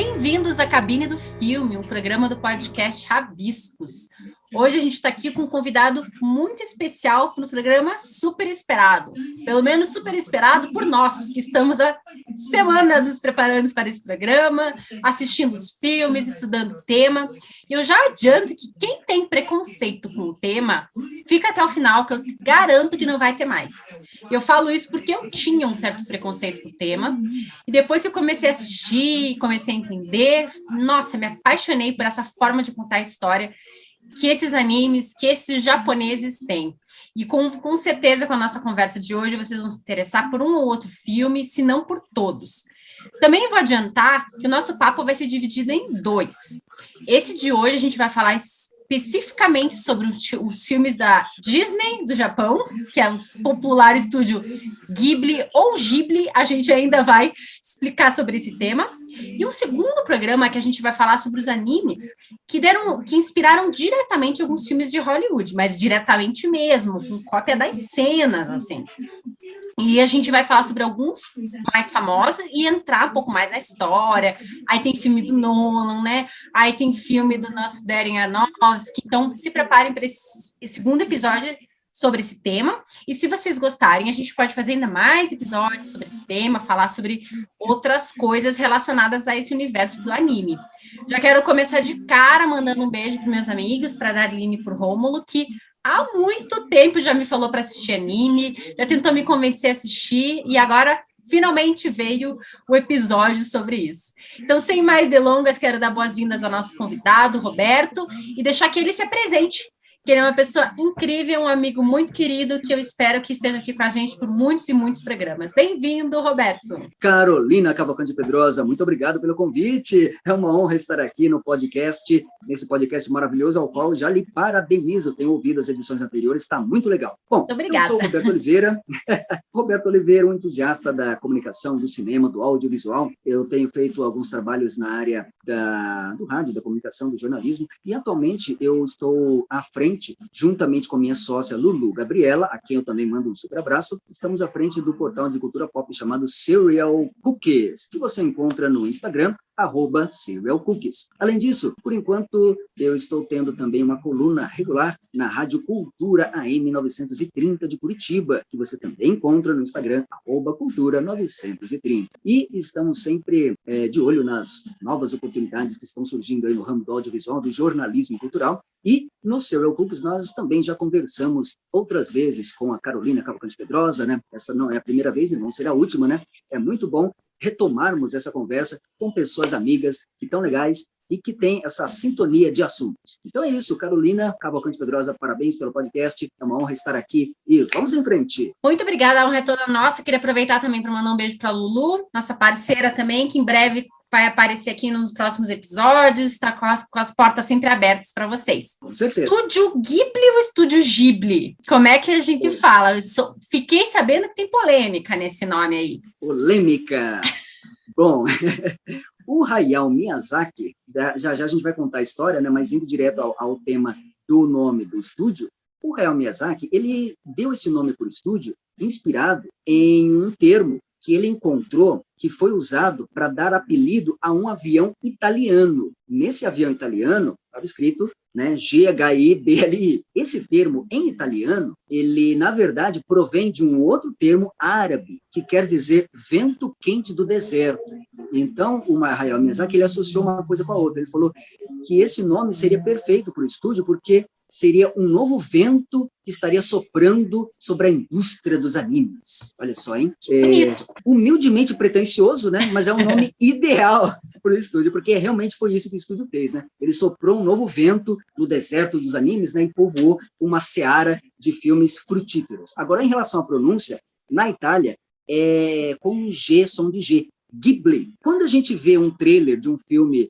Bem-vindos à Cabine do Filme, um programa do podcast Rabiscos. Hoje a gente está aqui com um convidado muito especial no programa super esperado. Pelo menos super esperado por nós, que estamos há semanas nos preparando para esse programa, assistindo os filmes, estudando o tema. E eu já adianto que quem tem preconceito com o tema, fica até o final, que eu garanto que não vai ter mais. Eu falo isso porque eu tinha um certo preconceito com o tema, e depois que eu comecei a assistir, comecei a entender, nossa, me apaixonei por essa forma de contar a história que esses animes, que esses japoneses têm. E com certeza, com a nossa conversa de hoje, vocês vão se interessar por um ou outro filme, se não por todos. Também vou adiantar que o nosso papo vai ser dividido em dois. Esse de hoje a gente vai falar especificamente sobre os filmes da Disney do Japão, que é o popular estúdio Ghibli ou Ghibli, a gente ainda vai explicar sobre esse tema. E um segundo programa que a gente vai falar sobre os animes que inspiraram diretamente alguns filmes de Hollywood, mas diretamente mesmo, com cópia das cenas, assim. E a gente vai falar sobre alguns mais famosos e entrar um pouco mais na história. Aí tem filme do Nolan, né? Aí tem filme do nosso Darren Aronofsky. Então, se preparem para esse segundo episódio sobre esse tema. E se vocês gostarem, a gente pode fazer ainda mais episódios sobre esse tema, falar sobre outras coisas relacionadas a esse universo do anime. Já quero começar de cara mandando um beijo para meus amigos, para a Darlene e para o Rômulo, que há muito tempo já me falou para assistir anime, já tentou me convencer a assistir, e agora finalmente veio o episódio sobre isso. Então, sem mais delongas, quero dar boas-vindas ao nosso convidado, Roberto, e deixar que ele se apresente, que ele é uma pessoa incrível, um amigo muito querido, que eu espero que esteja aqui com a gente por muitos e muitos programas. Bem-vindo, Roberto. Carolina Cavalcante Pedrosa, muito obrigado pelo convite. É uma honra estar aqui no podcast, nesse podcast maravilhoso, ao qual já lhe parabenizo. Tenho ouvido as edições anteriores, está muito legal. Bom, eu sou o Roberto Oliveira. Roberto Oliveira, um entusiasta da comunicação, do cinema, do audiovisual. Eu tenho feito alguns trabalhos na área do rádio, da comunicação, do jornalismo, e atualmente eu estou à frente, juntamente com minha sócia Lulu Gabriela, a quem eu também mando um super abraço, estamos à frente do portal de cultura pop chamado Serial Cookies, que você encontra no Instagram, @serialcookies. Além disso, por enquanto, eu estou tendo também uma coluna regular na Rádio Cultura AM 930 de Curitiba, que você também encontra no Instagram, @cultura 930. E estamos sempre de olho nas novas oportunidades que estão surgindo aí no ramo do audiovisual, do jornalismo cultural. E no Serial Cookies nós também já conversamos outras vezes com a Carolina Cavalcante Pedrosa, né? Essa não é a primeira vez e não será a última, né? É muito bom retomarmos essa conversa com pessoas amigas que estão legais e que têm essa sintonia de assuntos. Então é isso, Carolina Cavalcante Pedrosa, parabéns pelo podcast, é uma honra estar aqui e vamos em frente. Muito obrigada, a honra é toda nossa. Queria aproveitar também para mandar um beijo para a Lulu, nossa parceira também, que em breve vai aparecer aqui nos próximos episódios, está com as portas sempre abertas para vocês. Com certeza. Estúdio Ghibli ou Estúdio Ghibli? Como é que a gente fala? Fiquei sabendo que tem polêmica nesse nome aí. Polêmica! Bom, o Hayao Miyazaki, já a gente vai contar a história, né, mas indo direto ao tema do nome do estúdio, o Hayao Miyazaki, ele deu esse nome para o estúdio inspirado em um termo que ele encontrou, que foi usado para dar apelido a um avião italiano. Nesse avião italiano, estava escrito, né, Ghibli. Esse termo, em italiano, ele, na verdade, provém de um outro termo árabe, que quer dizer vento quente do deserto. Então, o Hayao Miyazaki, ele associou uma coisa com a outra. Ele falou que esse nome seria perfeito para o estúdio, porque seria um novo vento que estaria soprando sobre a indústria dos animes. Olha só, hein? Humildemente pretensioso, né? Mas é um nome ideal para o estúdio, porque realmente foi isso que o estúdio fez, né? Ele soprou um novo vento no deserto dos animes, né? E povoou uma seara de filmes frutíferos. Agora, em relação à pronúncia, na Itália, é com um G, som de G. Ghibli. Quando a gente vê um trailer de um filme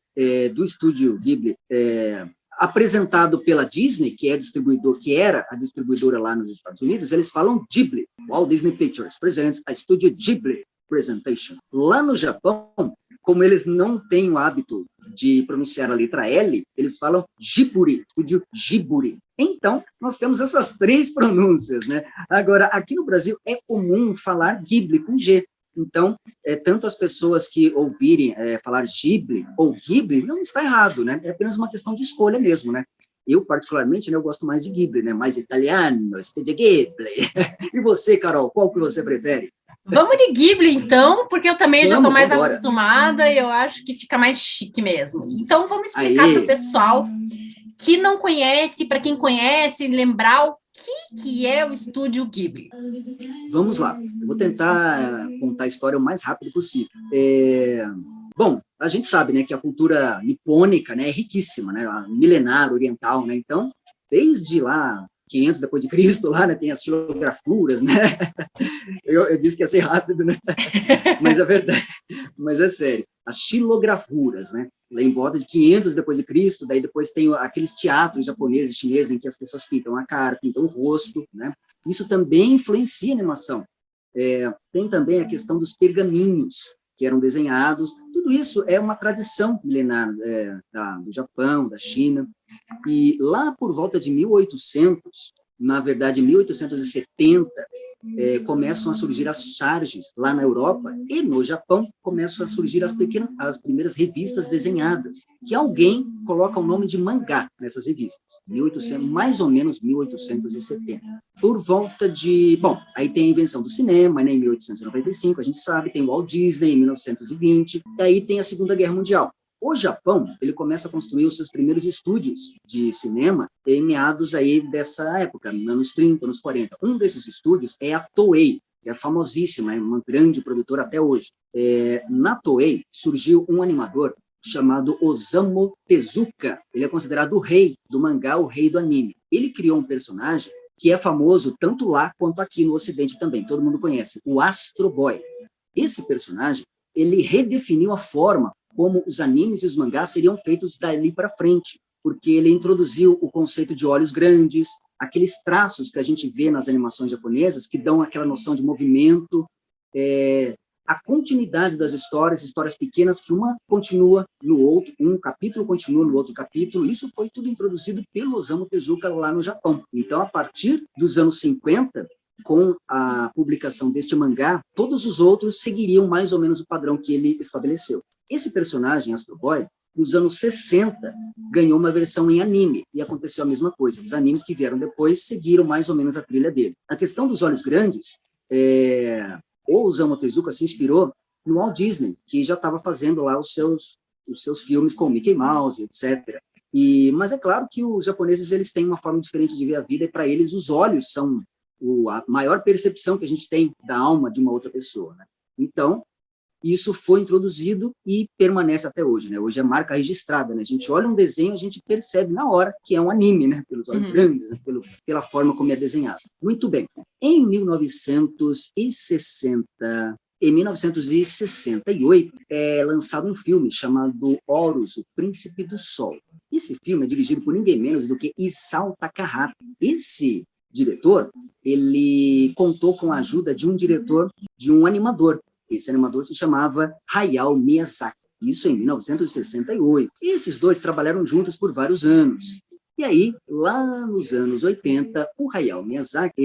do estúdio Ghibli, apresentado pela Disney, que era a distribuidora lá nos Estados Unidos, eles falam Ghibli. Walt Disney Pictures presents a Studio Ghibli Presentation. Lá no Japão, como eles não têm o hábito de pronunciar a letra L, eles falam Ghibli, Studio Ghibli. Então, nós temos essas três pronúncias, né? Agora, aqui no Brasil, é comum falar Ghibli com G. Então, tanto as pessoas que ouvirem falar Ghibli ou Ghibli, não está errado, né? É apenas uma questão de escolha mesmo, né? Eu, particularmente, né, eu gosto mais de Ghibli, né? Mais italiano, de Ghibli. E você, Carol, qual que você prefere? Vamos de Ghibli, então, porque eu também já estou mais Vambora. acostumada e eu acho que fica mais chique mesmo. Então, vamos explicar para o Aê. pessoal que não conhece, para quem conhece, lembrar o que é o Estúdio Ghibli. Vamos lá. Eu vou tentar contar a história o mais rápido possível. Bom, a gente sabe, né, que a cultura nipônica, né, é riquíssima, né, milenar, oriental, né, então, desde lá, 500 depois de Cristo, lá, né, tem as xilografuras, né, eu disse que ia ser rápido, né, mas é verdade, mas é sério, as xilografuras, né, lá em volta de 500 depois de Cristo, daí depois tem aqueles teatros japoneses, chineses, em que as pessoas pintam a cara, pintam o rosto, né, isso também influencia a animação. Tem também a questão dos pergaminhos, que eram desenhados. Tudo isso é uma tradição milenar do Japão, da China. E lá por volta de 1800, na verdade, 1870, começam a surgir as charges lá na Europa e no Japão começam a surgir as primeiras revistas desenhadas, que alguém coloca o nome de mangá nessas revistas, 1800, mais ou menos 1870. Por volta de... Bom, aí tem a invenção do cinema, né, em 1895, a gente sabe, tem o Walt Disney em 1920, e aí tem a Segunda Guerra Mundial. O Japão, ele começa a construir os seus primeiros estúdios de cinema em meados aí dessa época, anos 30, anos 40. Um desses estúdios é a Toei, que é famosíssima, é uma grande produtora até hoje. Na Toei surgiu um animador chamado Osamu Tezuka. Ele é considerado o rei do mangá, o rei do anime. Ele criou um personagem que é famoso tanto lá quanto aqui no Ocidente também, todo mundo conhece, o Astro Boy. Esse personagem, ele redefiniu a forma como os animes e os mangás seriam feitos dali para frente, porque ele introduziu o conceito de olhos grandes, aqueles traços que a gente vê nas animações japonesas, que dão aquela noção de movimento, a continuidade das histórias pequenas que uma continua no outro, um capítulo continua no outro capítulo, isso foi tudo introduzido pelo Osamu Tezuka lá no Japão. Então, a partir dos anos 50, com a publicação deste mangá, todos os outros seguiriam mais ou menos o padrão que ele estabeleceu. Esse personagem, Astro Boy, nos anos 60, ganhou uma versão em anime, e aconteceu a mesma coisa. Os animes que vieram depois seguiram mais ou menos a trilha dele. A questão dos olhos grandes, o Osamu Tezuka se inspirou no Walt Disney, que já estava fazendo lá os seus filmes com Mickey Mouse, etc. Mas é claro que os japoneses eles têm uma forma diferente de ver a vida, e para eles os olhos são a maior percepção que a gente tem da alma de uma outra pessoa, né? Então, isso foi introduzido e permanece até hoje, né? Hoje é marca registrada, né? A gente olha um desenho, a gente percebe na hora que é um anime, né? Pelos olhos grandes, né? Pela forma como é desenhado. Muito bem. Em 1968, é lançado um filme chamado Horus, o Príncipe do Sol. Esse filme é dirigido por ninguém menos do que Isao Takahata. Esse diretor, ele contou com a ajuda de um diretor, de um animador. Esse animador se chamava Hayao Miyazaki, isso em 1968. E esses dois trabalharam juntos por vários anos. E aí, lá nos anos 80, o Hayao Miyazaki,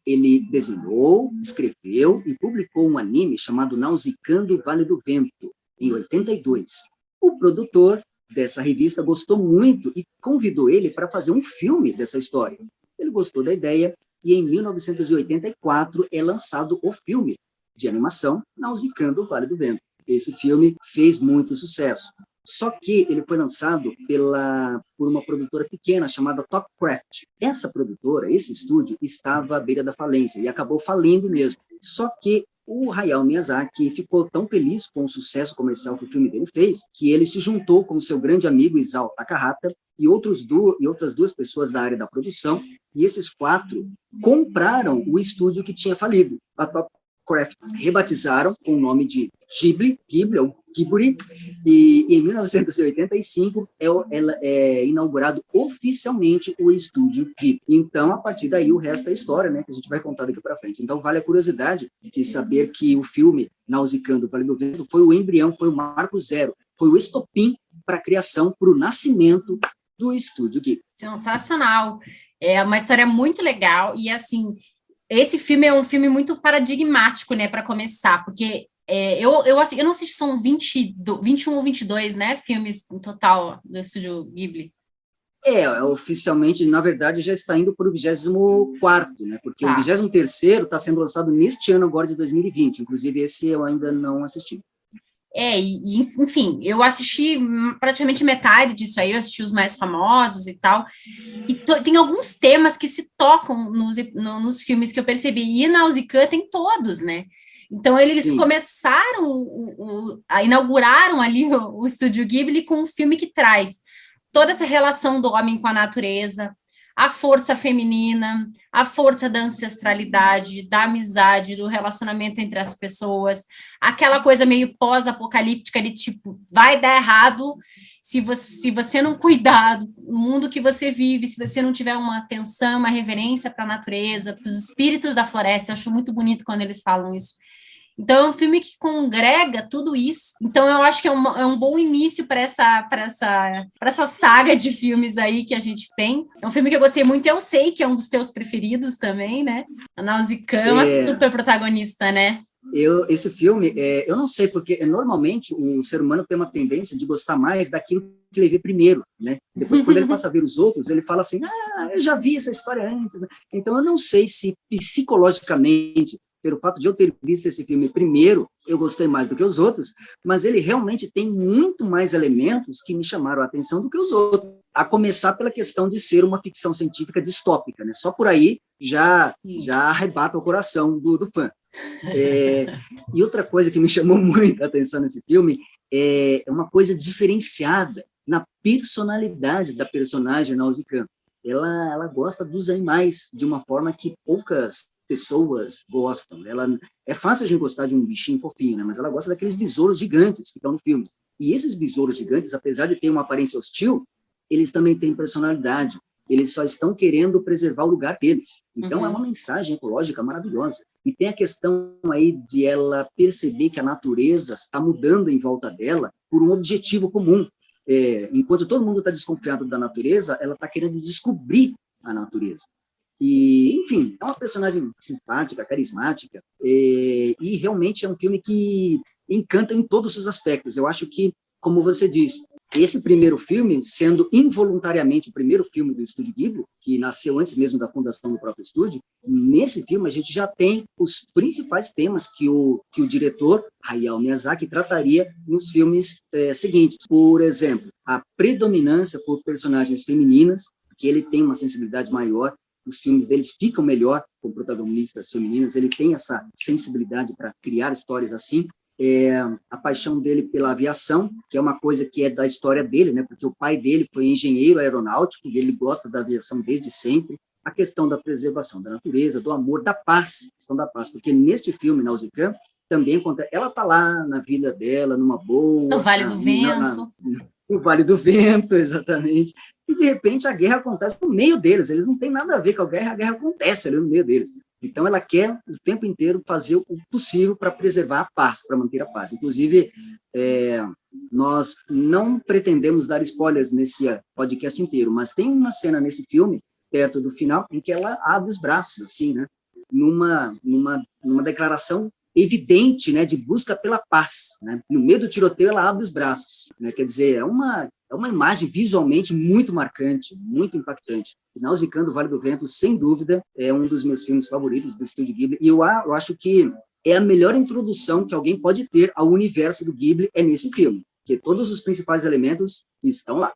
ele desenhou, escreveu e publicou um anime chamado Nausicaa o Vale do Vento, em 82. O produtor dessa revista gostou muito e convidou ele para fazer um filme dessa história. Ele gostou da ideia e em 1984 é lançado o filme de animação Nausicaa o Vale do Vento. Esse filme fez muito sucesso. Só que ele foi lançado por uma produtora pequena chamada Topcraft. Essa produtora, esse estúdio, estava à beira da falência e acabou falindo mesmo. Só que o Hayao Miyazaki ficou tão feliz com o sucesso comercial que o filme dele fez, que ele se juntou com seu grande amigo Isao Takahata e outras duas pessoas da área da produção, e esses 4 compraram o estúdio que tinha falido. A Topcraft rebatizaram com o nome de Ghibli ou Ghibli, e em 1985 é inaugurado oficialmente o estúdio Ghibli. Então, a partir daí, o resto é história, né, que a gente vai contar daqui para frente. Então, vale a curiosidade de saber que o filme Nausicaa o Vale do Vento foi o embrião, foi o marco zero, foi o estopim para a criação, para o nascimento do estúdio Ghibli. Sensacional. É uma história muito legal e, assim, esse filme é um filme muito paradigmático, né, para começar, porque eu não sei se são 21 ou 22, né, filmes no total do Estúdio Ghibli. Oficialmente, na verdade, já está indo para o 24º, né? Porque o 23º está sendo lançado neste ano agora de 2020. Inclusive, esse eu ainda não assisti. Enfim, eu assisti praticamente metade disso aí, eu assisti os mais famosos e tal, e tem alguns temas que se tocam nos filmes que eu percebi, e Nausicaa tem todos, né? Então, eles começaram, inauguraram ali o Estúdio Ghibli com um filme que traz toda essa relação do homem com a natureza, a força feminina, a força da ancestralidade, da amizade, do relacionamento entre as pessoas, aquela coisa meio pós-apocalíptica de tipo, vai dar errado se você não cuidar do mundo que você vive, se você não tiver uma atenção, uma reverência para a natureza, para os espíritos da floresta. Eu acho muito bonito quando eles falam isso. Então, é um filme que congrega tudo isso. Então, eu acho que é um bom início para essa saga de filmes aí que a gente tem. É um filme que eu gostei muito, e eu sei que é um dos teus preferidos também, né? A Nausicaa é uma super protagonista, né? Esse filme, eu não sei, porque normalmente o ser humano tem uma tendência de gostar mais daquilo que ele vê primeiro, né? Depois, quando ele passa a ver os outros, ele fala assim, eu já vi essa história antes, né? Então, eu não sei se psicologicamente, pelo fato de eu ter visto esse filme primeiro, eu gostei mais do que os outros, mas ele realmente tem muito mais elementos que me chamaram a atenção do que os outros, a começar pela questão de ser uma ficção científica distópica, né? Só por aí já arrebata o coração do fã. E outra coisa que me chamou muito a atenção nesse filme é uma coisa diferenciada na personalidade da personagem Nausicaa. Ela gosta dos animais de uma forma que poucas pessoas gostam. É fácil a gente gostar de um bichinho fofinho, né? Mas ela gosta daqueles besouros gigantes que estão no filme. E esses besouros gigantes, apesar de ter uma aparência hostil, eles também têm personalidade. Eles só estão querendo preservar o lugar deles. Então, é uma mensagem ecológica maravilhosa. E tem a questão aí de ela perceber que a natureza está mudando em volta dela por um objetivo comum. Enquanto todo mundo está desconfiado da natureza, ela está querendo descobrir a natureza. E, enfim, é uma personagem simpática, carismática, e realmente é um filme que encanta em todos os aspectos. Eu acho que, como você disse, esse primeiro filme, sendo involuntariamente o primeiro filme do Estúdio Ghibli, que nasceu antes mesmo da fundação do próprio estúdio, nesse filme a gente já tem os principais temas que o diretor, Hayao Miyazaki, trataria nos filmes seguintes. Por exemplo, a predominância por personagens femininas, que ele tem uma sensibilidade maior, os filmes dele ficam melhor com protagonistas femininas, ele tem essa sensibilidade para criar histórias assim. A paixão dele pela aviação, que é uma coisa que é da história dele, né? Porque o pai dele foi engenheiro aeronáutico e ele gosta da aviação desde sempre. A questão da preservação da natureza, do amor, da paz, questão da paz, porque neste filme, Nausicaa, também acontece, ela está lá na vida dela, numa boa... No Vale do Vento. No Vale do Vento, exatamente. E, de repente, a guerra acontece no meio deles. Eles não têm nada a ver com a guerra acontece ali no meio deles. Então, ela quer o tempo inteiro fazer o possível para preservar a paz, para manter a paz. Inclusive, nós não pretendemos dar spoilers nesse podcast inteiro, mas tem uma cena nesse filme, perto do final, em que ela abre os braços, assim, né? Numa declaração evidente, né, de busca pela paz, né? No meio do tiroteio, ela abre os braços, né? Quer dizer, é uma imagem visualmente muito marcante, muito impactante. Nausicaa do Vale do Vento, sem dúvida, é um dos meus filmes favoritos do Estúdio Ghibli, e eu acho que é a melhor introdução que alguém pode ter ao universo do Ghibli nesse filme, porque todos os principais elementos estão lá.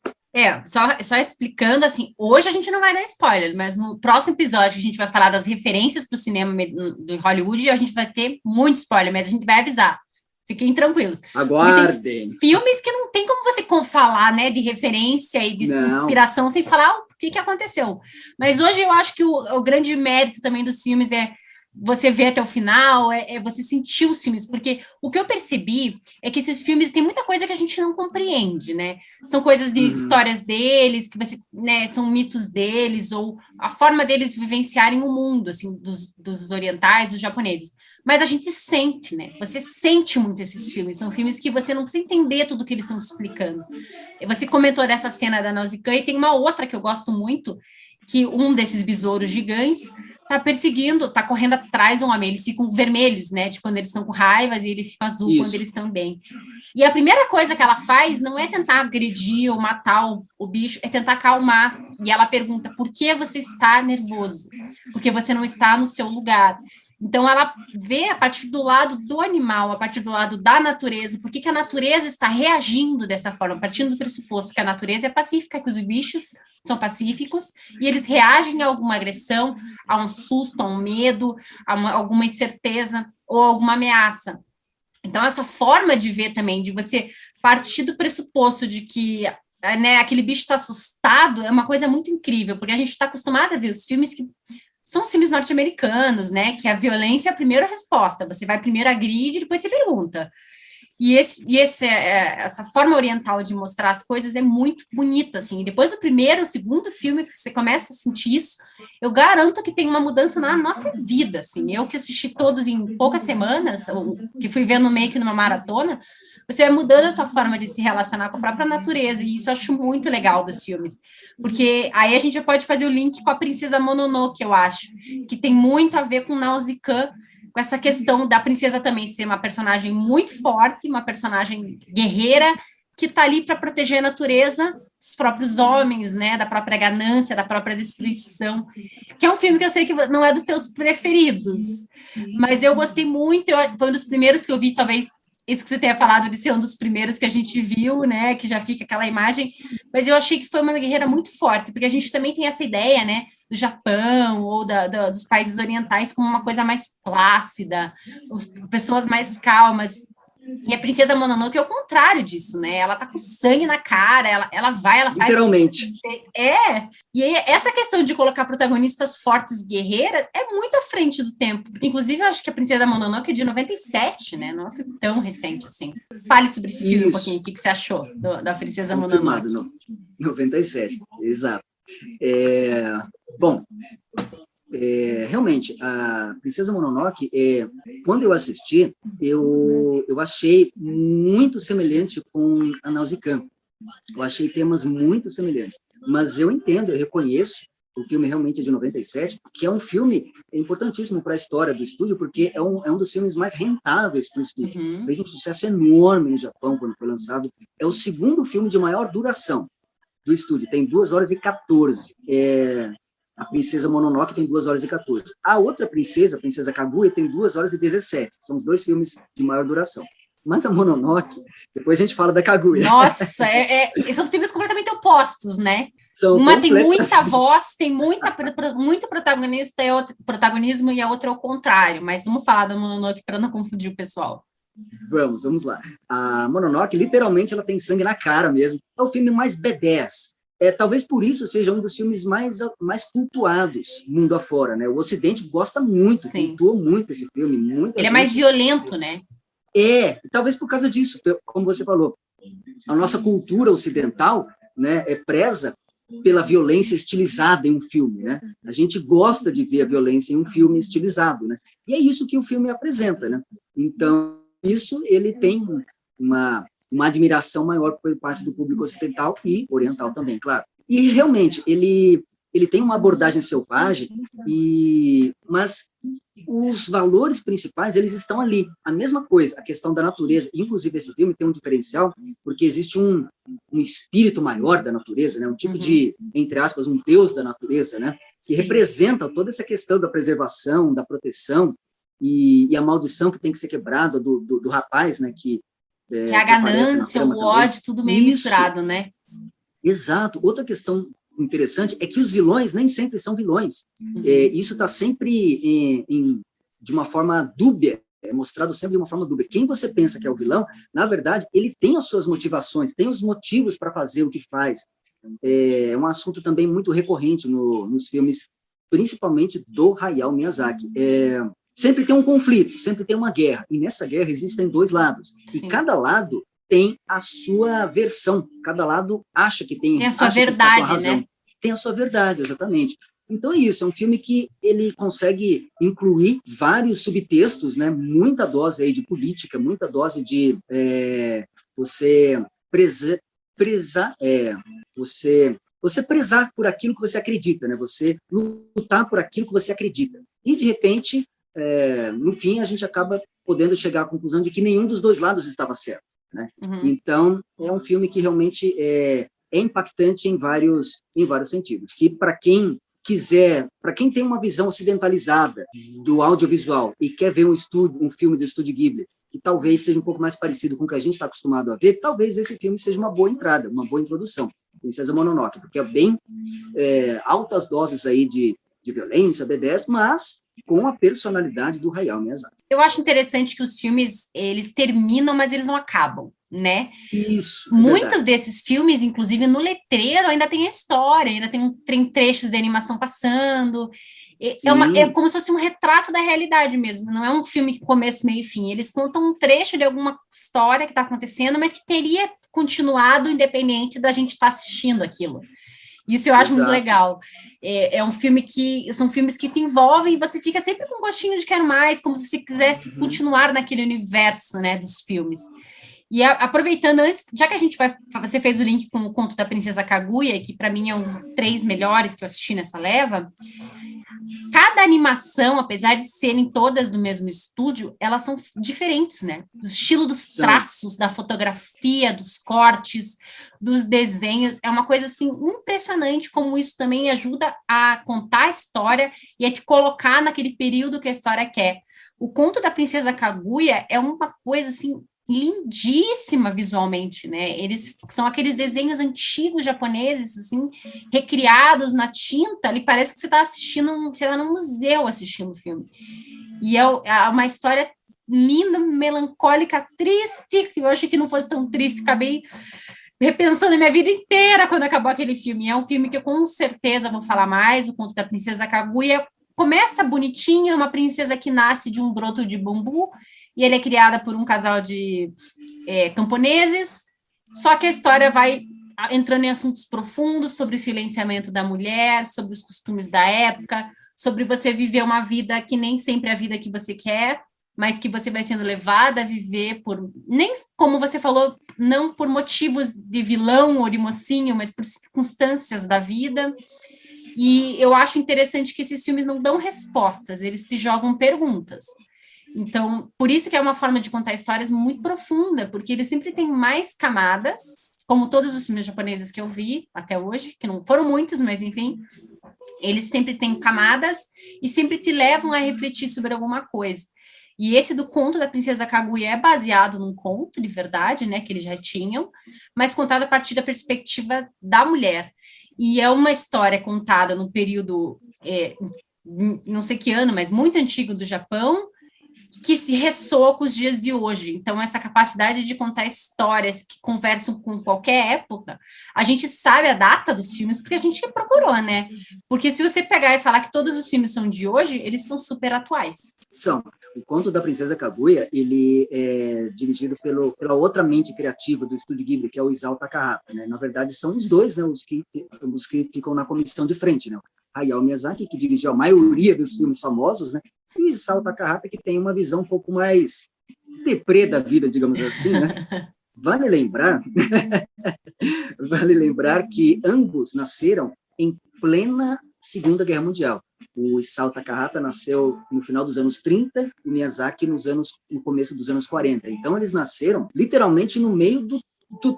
Só explicando, assim, hoje a gente não vai dar spoiler, mas no próximo episódio a gente vai falar das referências para o cinema de Hollywood e a gente vai ter muito spoiler, mas a gente vai avisar. Fiquem tranquilos. Aguardem. Filmes que não tem como você falar, né, de referência e de inspiração sem falar o que aconteceu. Mas hoje eu acho que o grande mérito também dos filmes é você ver até o final, você sentir os filmes, porque o que eu percebi é que esses filmes têm muita coisa que a gente não compreende, né? São coisas de histórias deles, que né, são mitos deles, ou a forma deles vivenciarem o mundo, assim, dos orientais, dos japoneses. mas a gente sente, né? Você sente muito esses filmes. São filmes que você não precisa entender tudo que eles estão te explicando. Você comentou dessa cena da Nausicaa, e tem uma outra que eu gosto muito, que um desses besouros gigantes tá perseguindo, tá correndo atrás de um homem. Eles ficam vermelhos, né? De quando eles estão com raiva, e eles ficam azul quando eles estão bem. E a primeira coisa que ela faz não é tentar agredir ou matar o bicho, é tentar acalmar. E ela pergunta, por que você está nervoso? Porque você não está no seu lugar. Então, ela vê a partir do lado do animal, a partir do lado da natureza, por que a natureza está reagindo dessa forma, partindo do pressuposto que a natureza é pacífica, que os bichos são pacíficos, e eles reagem a alguma agressão, a um susto, a um medo, alguma incerteza ou alguma ameaça. Então, essa forma de ver também, de você partir do pressuposto de que, né, aquele bicho está assustado, é uma coisa muito incrível, porque a gente está acostumado a ver os filmes que são os filmes norte-americanos, né, que a violência é a primeira resposta, você vai primeiro agride e depois você pergunta. E essa forma oriental de mostrar as coisas é muito bonita, assim. E depois do primeiro, segundo filme que você começa a sentir isso, eu garanto que tem uma mudança na nossa vida, assim. Eu que assisti todos em poucas semanas, ou que fui vendo meio que numa maratona, você vai mudando a tua forma de se relacionar com a própria natureza, e isso eu acho muito legal dos filmes. Porque aí a gente já pode fazer o link com a Princesa Mononoke, eu acho, que tem muito a ver com Nausicaa, com essa questão da princesa também ser uma personagem muito forte, uma personagem guerreira, que está ali para proteger a natureza dos próprios homens, né, da própria ganância, da própria destruição, que é um filme que eu sei que não é dos teus preferidos, mas eu gostei muito, foi um dos primeiros que eu vi, talvez isso que você tenha falado de ser um dos primeiros que a gente viu, né, que já fica aquela imagem, mas eu achei que foi uma guerreira muito forte, porque a gente também tem essa ideia, né, do Japão ou dos países orientais como uma coisa mais plácida, pessoas mais calmas, e a Princesa Mononoke é o contrário disso, né, ela tá com sangue na cara, ela vai, ela faz... Literalmente. E aí, essa questão de colocar protagonistas fortes guerreiras é muito à frente do tempo. Inclusive, eu acho que a Princesa Mononoke é de 97, né? Não foi tão recente assim. Fale sobre esse filme um pouquinho. O que você achou da Princesa Mononoke? Filmado no 97, exato. Bom, realmente, a Princesa Mononoke, quando eu assisti, eu achei muito semelhante com a Nausicaa. Eu achei temas muito semelhantes. Mas eu entendo, eu reconheço, o filme realmente é de 97, que é um filme importantíssimo para a história do estúdio, porque é um dos filmes mais rentáveis para o estúdio. Fez um sucesso enorme no Japão quando foi lançado. É o segundo filme de maior duração do estúdio, tem 2 horas e 14. A Princesa Mononoke tem 2 horas e 14. A outra princesa, a Princesa Kaguya, tem 2 horas e 17. São os 2 filmes de maior duração. Mas a Mononoke, depois a gente fala da Kaguya. Nossa, são filmes completamente opostos, né? Uma tem muita voz, tem muito protagonista protagonismo, e a outra é o contrário. Mas vamos falar da Mononoke para não confundir o pessoal. Vamos lá. A Mononoke, literalmente, ela tem sangue na cara mesmo. É o filme mais B10. Talvez por isso seja um dos filmes mais cultuados mundo afora, né? O Ocidente gosta muito, cultua muito esse filme. Ele é mais violento, né? Talvez por causa disso, como você falou, a nossa cultura ocidental, né, preza pela violência estilizada em um filme, né? A gente gosta de ver a violência em um filme estilizado, né? E é isso que o filme apresenta, né? Então, isso ele tem uma admiração maior por parte do público ocidental e oriental também, claro. E realmente ele tem uma abordagem selvagem, mas os valores principais, eles estão ali. A mesma coisa, a questão da natureza. Inclusive, esse filme tem um diferencial, porque existe um espírito maior da natureza, né? Um tipo de, entre aspas, um deus da natureza, né? Que representa toda essa questão da preservação, da proteção e a maldição que tem que ser quebrada do rapaz, né? Que a ganância, o ódio, tudo meio misturado, né? Exato. Outra questão interessante é que os vilões nem sempre são vilões. Isso está sempre de uma forma dúbia, mostrado sempre de uma forma dúbia. Quem você pensa que é o vilão, na verdade, ele tem as suas motivações, tem os motivos para fazer o que faz. É um assunto também muito recorrente nos filmes, principalmente do Hayao Miyazaki. Sempre tem um conflito, sempre tem uma guerra, e nessa guerra existem 2 lados, e cada lado tem a sua versão, cada lado acha que tem a sua verdade, né? Tem a sua verdade, exatamente. Então é isso, é um filme que ele consegue incluir vários subtextos, né? Muita dose aí de política, muita dose de você você prezar por aquilo que você acredita, né? Você lutar por aquilo que você acredita. E, de repente, no fim, a gente acaba podendo chegar à conclusão de que nenhum dos dois lados estava certo, né? Uhum. Então, é um filme que realmente é impactante em vários sentidos, que para quem quiser, para quem tem uma visão ocidentalizada do audiovisual e quer ver um filme do Estúdio Ghibli, que talvez seja um pouco mais parecido com o que a gente está acostumado a ver, talvez esse filme seja uma boa entrada, uma boa introdução, Princesa Mononoke, porque é bem altas doses aí de violência, B10, mas com a personalidade do Hayao Miyazaki. Eu acho interessante que os filmes, eles terminam, mas eles não acabam, né? Isso, Muitos desses filmes, inclusive no letreiro, ainda tem a história, ainda tem trechos de animação passando. É como se fosse um retrato da realidade mesmo, não é um filme que começa, meio e fim. Eles contam um trecho de alguma história que está acontecendo, mas que teria continuado independente da gente estar assistindo aquilo. Isso eu acho muito legal. São filmes que te envolvem e você fica sempre com um gostinho de quero mais, como se você quisesse continuar naquele universo, né, dos filmes. E aproveitando antes, já que você fez o link com o conto da Princesa Kaguya, que para mim é um dos 3 melhores que eu assisti nessa leva, cada animação, apesar de serem todas do mesmo estúdio, elas são diferentes, né? O estilo dos traços, da fotografia, dos cortes, dos desenhos, é uma coisa, assim, impressionante como isso também ajuda a contar a história e a te colocar naquele período que a história quer. O conto da Princesa Kaguya é uma coisa, assim, lindíssima visualmente, né? Eles são aqueles desenhos antigos japoneses, assim, recriados na tinta, ali parece que você está assistindo, sei lá, num museu assistindo o filme. E é uma história linda, melancólica, triste, eu achei que não fosse tão triste, acabei repensando a minha vida inteira quando acabou aquele filme. É um filme que eu com certeza vou falar mais, o conto da Princesa Kaguya. Começa bonitinha, uma princesa que nasce de um broto de bambu, e ele é criada por um casal de camponeses, só que a história vai entrando em assuntos profundos sobre o silenciamento da mulher, sobre os costumes da época, sobre você viver uma vida que nem sempre é a vida que você quer, mas que você vai sendo levada a viver nem como você falou, não por motivos de vilão ou de mocinho, mas por circunstâncias da vida. E eu acho interessante que esses filmes não dão respostas, eles te jogam perguntas. Então, por isso que é uma forma de contar histórias muito profunda, porque eles sempre têm mais camadas, como todos os filmes japoneses que eu vi até hoje, que não foram muitos, mas enfim, eles sempre têm camadas e sempre te levam a refletir sobre alguma coisa. E esse do conto da Princesa Kaguya é baseado num conto de verdade, né, que eles já tinham, mas contado a partir da perspectiva da mulher. E é uma história contada no período, não sei que ano, mas muito antigo do Japão, que se ressoa com os dias de hoje. Então, essa capacidade de contar histórias que conversam com qualquer época, a gente sabe a data dos filmes porque a gente procurou, né? Porque se você pegar e falar que todos os filmes são de hoje, eles são super atuais. São. O Conto da Princesa Kaguya, ele é dirigido pela outra mente criativa do Estúdio Ghibli, que é o Isao Takahata, né? Na verdade, são os dois, né, os que ficam na comissão de frente, né? Hayao Miyazaki, que dirigiu a maioria dos filmes famosos, né? E o Isao Takahata, que tem uma visão um pouco mais deprê da vida, digamos assim, né? Vale lembrar que ambos nasceram em plena Segunda Guerra Mundial. O Isao Takahata nasceu no final dos anos 30 e o Miyazaki no começo dos anos 40. Então, eles nasceram literalmente no meio do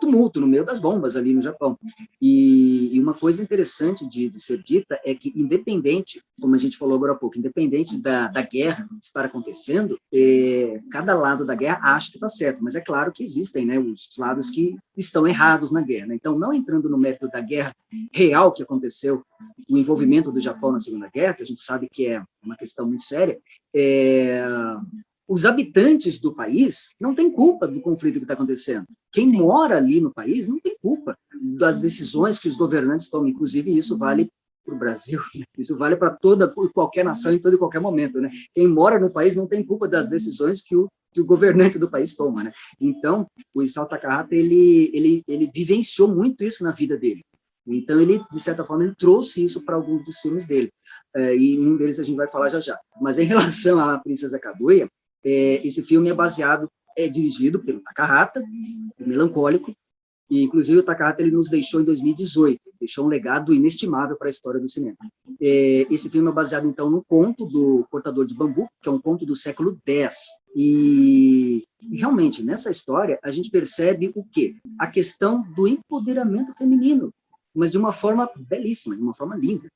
tumulto, no meio das bombas ali no Japão. E uma coisa interessante de ser dita é que, independente, como a gente falou agora há pouco, independente da guerra estar acontecendo, cada lado da guerra acha que está certo, mas é claro que existem, né, os lados que estão errados na guerra. Né? Então, não entrando no mérito da guerra real que aconteceu, o envolvimento do Japão na Segunda Guerra, que a gente sabe que é uma questão muito séria, os habitantes do país não têm culpa do conflito que está acontecendo. Quem mora ali no país não tem culpa das decisões que os governantes tomam. Inclusive, isso vale para o Brasil, né? Isso vale para qualquer nação em todo e qualquer momento. Né? Quem mora no país não tem culpa das decisões que o governante do país toma. Né? Então, o Isao Takahata ele vivenciou muito isso na vida dele. Então, ele, de certa forma, ele trouxe isso para alguns dos filmes dele. E um deles a gente vai falar já já. Mas em relação à Princesa Kaguya, esse filme é dirigido pelo Takahata, melancólico, e, inclusive, o Takahata ele nos deixou em 2018, deixou um legado inestimável para a história do cinema. Esse filme é baseado, então, no conto do Cortador de Bambu, que é um conto do século X. E, realmente, nessa história, a gente percebe o quê? A questão do empoderamento feminino, mas de uma forma belíssima, de uma forma linda.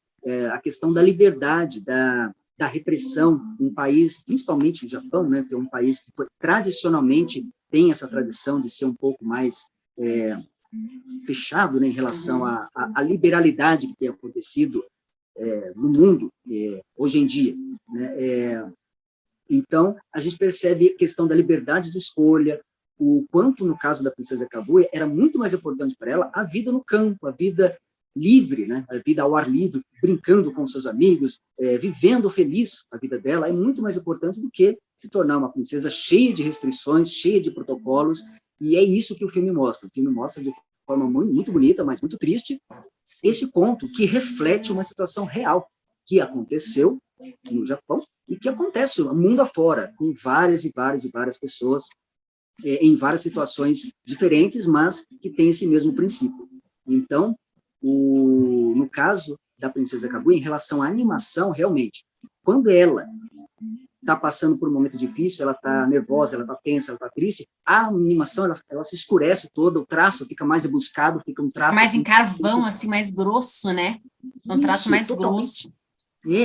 A questão da liberdade, da repressão, um país, principalmente o Japão, né, que é um país que tradicionalmente tem essa tradição de ser um pouco mais fechado, né, em relação à liberalidade que tem acontecido no mundo hoje em dia, né? Então, a gente percebe a questão da liberdade de escolha, o quanto, no caso da Princesa Kaguya, era muito mais importante para ela a vida no campo, a vida livre, né? A vida ao ar livre, brincando com seus amigos, vivendo feliz a vida dela, é muito mais importante do que se tornar uma princesa cheia de restrições, cheia de protocolos, e é isso que o filme mostra. O filme mostra de forma muito bonita, mas muito triste, esse conto que reflete uma situação real que aconteceu no Japão e que acontece no mundo afora, com várias e várias e várias pessoas em várias situações diferentes, mas que tem esse mesmo princípio. Então, no caso da Princesa Kaguya, em relação à animação, realmente, quando ela está passando por um momento difícil, ela está nervosa, ela está tensa, ela está triste, a animação ela se escurece toda, o traço fica mais rebuscado, fica um traço... Mais assim, em carvão, assim, mais grosso, né? Um traço mais grosso.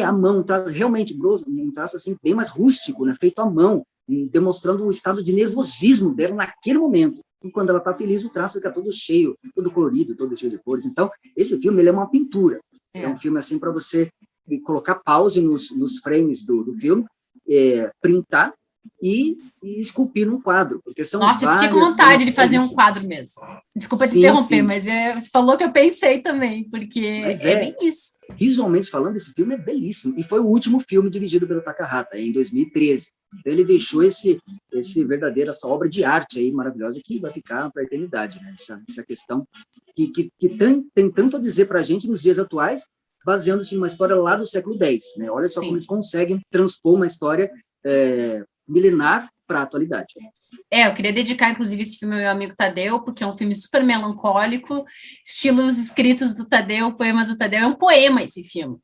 A mão está realmente grosso, um traço assim, bem mais rústico, né? Feito à mão, demonstrando o estado de nervosismo dela naquele momento. E quando ela está feliz, o traço fica todo cheio, todo colorido, todo cheio de cores. Então, esse filme ele é uma pintura. É um filme assim para você colocar pause nos frames do filme, printar e esculpir num quadro, porque são Nossa, eu fiquei com vontade de fazer um quadro mesmo. Desculpa te interromper, mas você falou que eu pensei também, porque é bem isso. Visualmente falando, esse filme é belíssimo, e foi o último filme dirigido pelo Takahata, em 2013. Então ele deixou essa obra de arte aí maravilhosa que vai ficar para a eternidade, né? Essa questão que tem tanto a dizer para a gente nos dias atuais, baseando-se em uma história lá do século X, né? Olha só como eles conseguem transpor uma história milenar para a atualidade. Eu queria dedicar, inclusive, esse filme ao meu amigo Tadeu, porque é um filme super melancólico, estilos escritos do Tadeu, poemas do Tadeu, é um poema esse filme.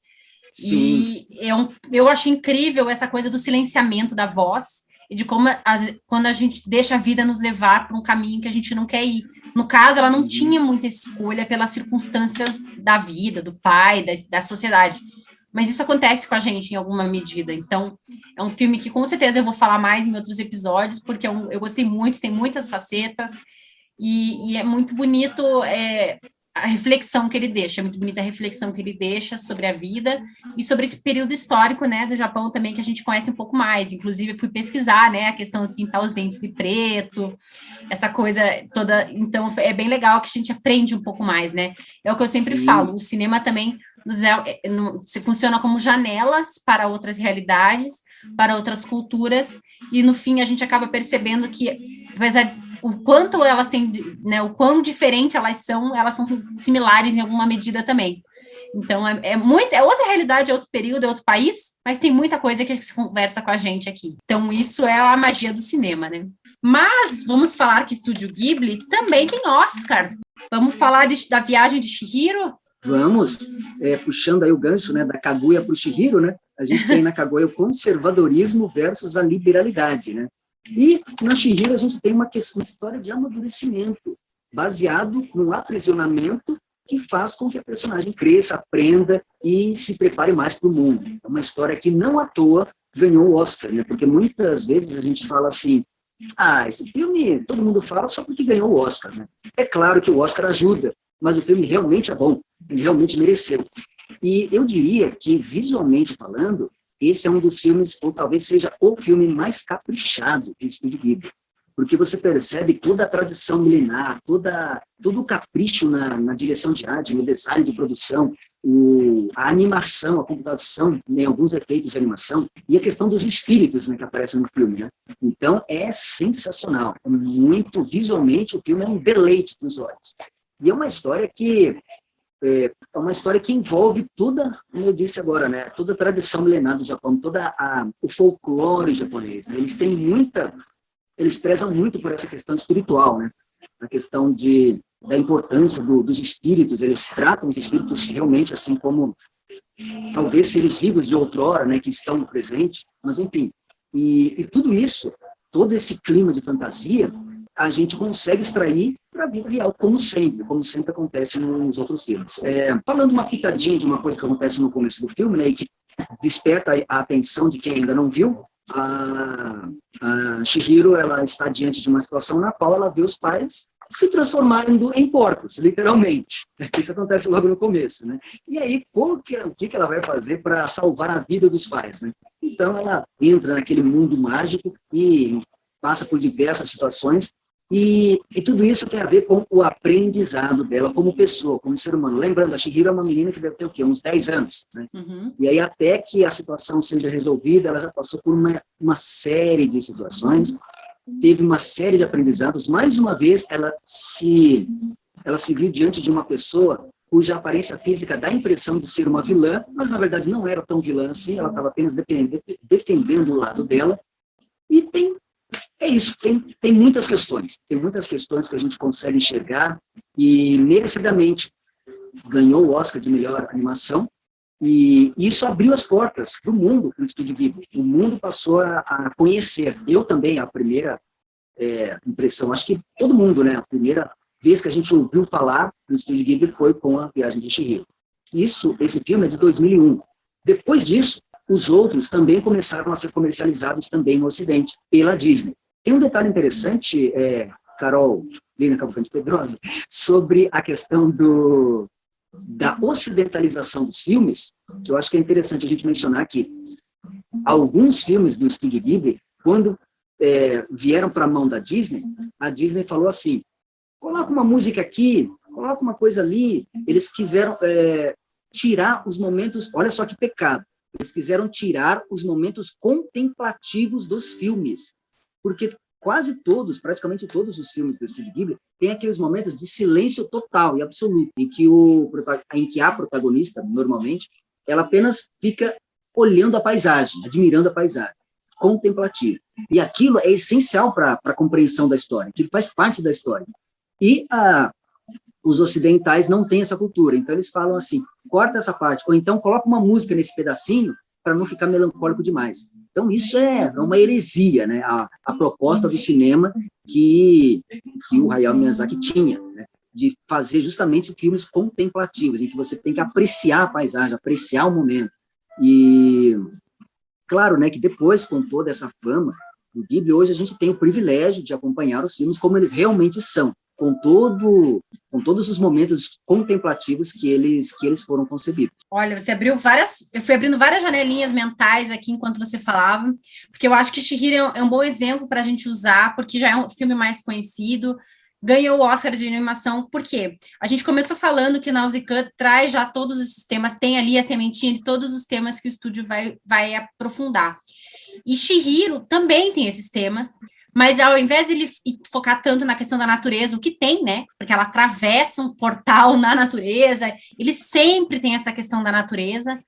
Sim. E eu achei incrível essa coisa do silenciamento da voz, e de como, quando a gente deixa a vida nos levar para um caminho que a gente não quer ir. No caso, ela não tinha muita escolha pelas circunstâncias da vida, do pai, da sociedade. Mas isso acontece com a gente em alguma medida. Então, é um filme que, com certeza, eu vou falar mais em outros episódios, porque eu gostei muito, tem muitas facetas, e é muito bonito a reflexão que ele deixa, é muito bonita a reflexão que ele deixa sobre a vida e sobre esse período histórico, né, do Japão também, que a gente conhece um pouco mais. Inclusive, fui pesquisar, né, a questão de pintar os dentes de preto, essa coisa toda. Então, é bem legal que a gente aprende um pouco mais, né? É o que eu sempre falo, o cinema também se funciona como janelas para outras realidades, para outras culturas, e no fim a gente acaba percebendo que, apesar o quanto elas têm, né, o quão diferente elas são similares em alguma medida também. Então, é outra realidade, é outro período, é outro país, mas tem muita coisa que se conversa com a gente aqui. Então, isso é a magia do cinema, né? Mas, vamos falar que Estúdio Ghibli também tem Oscar. Vamos falar da Viagem de Chihiro? Vamos, puxando aí o gancho, né, da Kaguya para o Chihiro, né? A gente tem na Kaguya o conservadorismo versus a liberalidade, né? E na Chihiro a gente tem uma história de amadurecimento, baseado num aprisionamento que faz com que a personagem cresça, aprenda e se prepare mais para o mundo. É uma história que não à toa ganhou o Oscar, né? Porque muitas vezes a gente fala assim, esse filme todo mundo fala só porque ganhou o Oscar, né? É claro que o Oscar ajuda, mas o filme realmente é bom, ele realmente mereceu. E eu diria que, visualmente falando, esse é um dos filmes, ou talvez seja o filme mais caprichado do Estúdio Ghibli, porque você percebe toda a tradição milenar, todo o capricho na direção de arte, no design de produção, a animação, a computação, né, alguns efeitos de animação, e a questão dos espíritos, né, que aparecem no filme. Né? Então, é sensacional. É muito, visualmente, o filme é um deleite para os olhos. E é uma história que é uma história que envolve toda, como eu disse agora, né, toda a tradição milenar do Japão, o folclore japonês. Né? Eles prezam muito por essa questão espiritual, né? A questão da importância dos espíritos. Eles tratam os espíritos realmente assim como talvez seres vivos de outrora, né, que estão no presente, mas enfim. E tudo isso, todo esse clima de fantasia, a gente consegue extrair para a vida real, como sempre acontece nos outros filmes. Falando uma pitadinha de uma coisa que acontece no começo do filme, né, e que desperta a atenção de quem ainda não viu, a Chihiro, ela está diante de uma situação na qual ela vê os pais se transformando em porcos, literalmente. Isso acontece logo no começo, né? E aí, o que ela vai fazer para salvar a vida dos pais, né? Então, ela entra naquele mundo mágico e passa por diversas situações, e tudo isso tem a ver com o aprendizado dela como pessoa, como ser humano. Lembrando, a Chihiro é uma menina que deve ter o quê? Uns 10 anos, né? Uhum. E aí, até que a situação seja resolvida, ela já passou por uma série de situações, teve uma série de aprendizados. Mais uma vez, ela se viu diante de uma pessoa cuja aparência física dá a impressão de ser uma vilã, mas na verdade não era tão vilã assim, ela estava apenas defendendo o lado dela. E tem muitas questões que a gente consegue enxergar, e merecidamente ganhou o Oscar de melhor animação, e isso abriu as portas do mundo para o Estúdio Ghibli. O mundo passou a conhecer. Eu também, a primeira impressão, acho que todo mundo, né? A primeira vez que a gente ouviu falar do Estúdio Ghibli foi com A Viagem de Chihiro. Esse filme é de 2001. Depois disso, os outros também começaram a ser comercializados também no Ocidente, pela Disney. Tem um detalhe interessante, Carol, Lina Cavalcante Pedrosa, sobre a questão da ocidentalização dos filmes, que eu acho que é interessante a gente mencionar que alguns filmes do Estúdio Ghibli, quando vieram para a mão da Disney, a Disney falou assim, coloca uma música aqui, coloca uma coisa ali. Eles quiseram tirar os momentos, olha só que pecado, eles quiseram tirar os momentos contemplativos dos filmes, porque praticamente todos os filmes do Estúdio Ghibli têm aqueles momentos de silêncio total e absoluto, em que a protagonista, normalmente, ela apenas fica olhando a paisagem, admirando a paisagem, contemplativa. E aquilo é essencial para a compreensão da história, aquilo faz parte da história. E os ocidentais não têm essa cultura, então eles falam assim, corta essa parte, ou então coloca uma música nesse pedacinho para não ficar melancólico demais. Então, isso é uma heresia, né? A proposta do cinema que o Hayao Miyazaki tinha, né? De fazer justamente filmes contemplativos, em que você tem que apreciar a paisagem, apreciar o momento. E, claro, né, que depois, com toda essa fama do Ghibli, hoje a gente tem o privilégio de acompanhar os filmes como eles realmente são, com todos os momentos contemplativos que eles foram concebidos. Olha, eu fui abrindo várias janelinhas mentais aqui enquanto você falava, porque eu acho que Chihiro é um bom exemplo para a gente usar, porque já é um filme mais conhecido, ganhou o Oscar de animação, por quê? A gente começou falando que Nausicaa traz já todos esses temas, tem ali a sementinha de todos os temas que o estúdio vai aprofundar. E Chihiro também tem esses temas, mas ao invés de ele focar tanto na questão da natureza, o que tem, né? Porque ela atravessa um portal na natureza, ele sempre tem essa questão da natureza,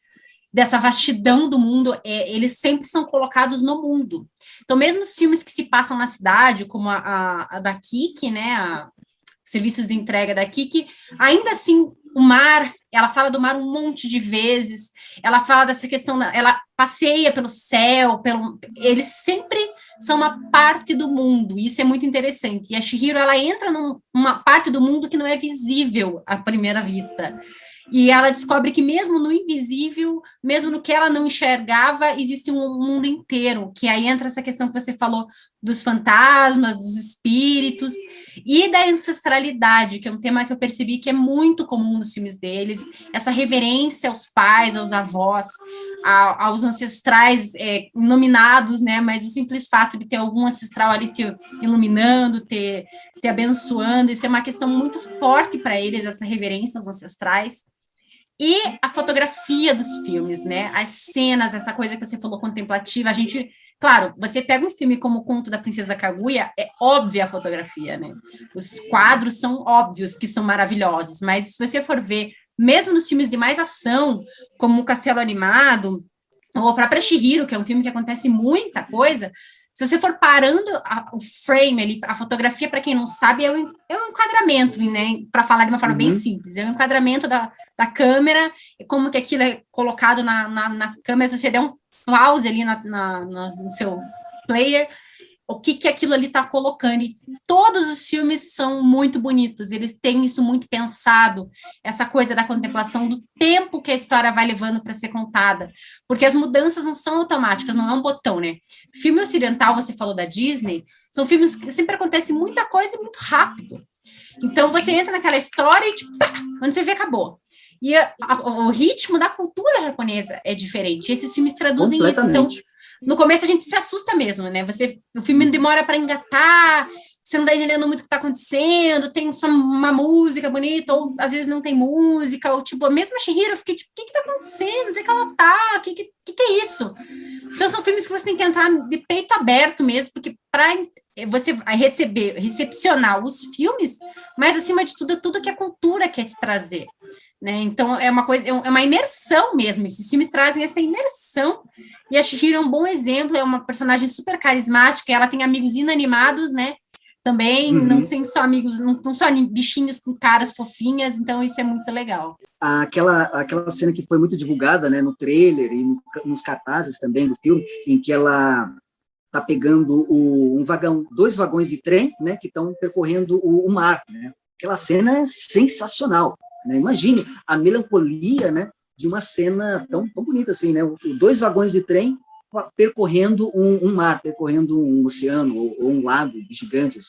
dessa vastidão do mundo, eles sempre são colocados no mundo. Então, mesmo os filmes que se passam na cidade, como a da Kiki, né? Serviços de entrega da Kiki, ainda assim, o mar, ela fala do mar um monte de vezes, ela fala dessa questão, ela passeia pelo céu, eles sempre são uma parte do mundo, e isso é muito interessante. E a Chihiro, ela entra numa parte do mundo que não é visível à primeira vista. E ela descobre que mesmo no invisível, mesmo no que ela não enxergava, existe um mundo inteiro, que aí entra essa questão que você falou dos fantasmas, dos espíritos, e da ancestralidade, que é um tema que eu percebi que é muito comum nos filmes deles, essa reverência aos pais, aos avós, aos ancestrais nominados, né, mas o simples fato de ter algum ancestral ali te iluminando, te abençoando, isso é uma questão muito forte para eles, essa reverência aos ancestrais. E a fotografia dos filmes, né? As cenas, essa coisa que você falou contemplativa, claro, você pega um filme como O Conto da Princesa Kaguya, é óbvia a fotografia, né? Os quadros são óbvios que são maravilhosos, mas se você for ver mesmo nos filmes de mais ação, como O Castelo Animado, ou a própria Chihiro, que é um filme que acontece muita coisa, se você for parando o frame ali, a fotografia, para quem não sabe, é um enquadramento, né? Para falar de uma forma bem simples, é um enquadramento da câmera, como que aquilo é colocado na câmera, se você der um pause ali no seu player, o que aquilo ali está colocando, e todos os filmes são muito bonitos, eles têm isso muito pensado, essa coisa da contemplação, do tempo que a história vai levando para ser contada, porque as mudanças não são automáticas, não é um botão, né? Filme ocidental, você falou da Disney, são filmes que sempre acontece muita coisa e muito rápido, então você entra naquela história e tipo, pá, quando você vê, acabou. E o ritmo da cultura japonesa é diferente, esses filmes traduzem isso, então no começo a gente se assusta mesmo, né? O filme demora para engatar, você não tá entendendo muito o que tá acontecendo, tem só uma música bonita, ou às vezes não tem música, ou tipo, a mesma Chihiro, eu fiquei tipo, o que tá acontecendo? Onde é que ela tá? O que é isso? Então são filmes que você tem que entrar de peito aberto mesmo, porque para você vai recepcionar os filmes, mas acima de tudo que a cultura quer te trazer. Né? Então, é uma imersão mesmo, esses filmes trazem essa imersão, e a Chihiro é um bom exemplo, é uma personagem super carismática, ela tem amigos inanimados, né, também, não são só amigos, não só bichinhos com caras fofinhas, então isso é muito legal. Aquela cena que foi muito divulgada, né, no trailer e nos cartazes também do filme, em que ela está pegando dois vagões de trem, né, que estão percorrendo o mar, né? Aquela cena é sensacional. Né? Imagine a melancolia, né, de uma cena tão bonita assim, né? Dois vagões de trem percorrendo um mar, percorrendo um oceano ou um lago gigante,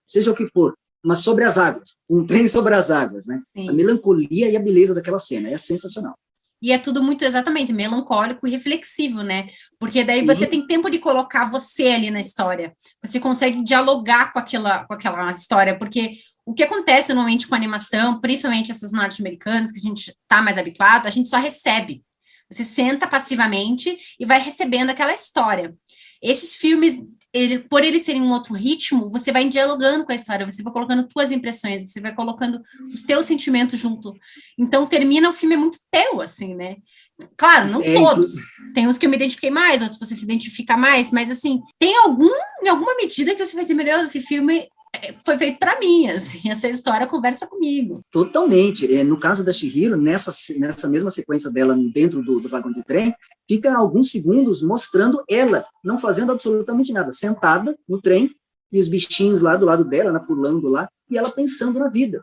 seja o que for, mas sobre as águas, um trem sobre as águas, né? Sim. A melancolia e a beleza daquela cena é sensacional. E é tudo muito, exatamente, melancólico e reflexivo, né? Porque daí você tem tempo de colocar você ali na história. Você consegue dialogar com aquela história, porque o que acontece normalmente com a animação, principalmente essas norte-americanas, que a gente está mais habituado, a gente só recebe. Você senta passivamente e vai recebendo aquela história. Esses filmes, por eles terem um outro ritmo, você vai dialogando com a história, você vai colocando suas impressões, você vai colocando os teus sentimentos junto. Então, termina o filme é muito teu, assim, né? Claro, não todos. Tem uns que eu me identifiquei mais, outros você se identifica mais, mas, assim, tem em alguma medida que você vai dizer, meu Deus, esse filme foi feito para mim, assim, essa história conversa comigo. Totalmente. No caso da Chihiro, nessa mesma sequência dela dentro do vagão de trem, fica alguns segundos mostrando ela não fazendo absolutamente nada, sentada no trem, e os bichinhos lá do lado dela, né, pulando lá, e ela pensando na vida.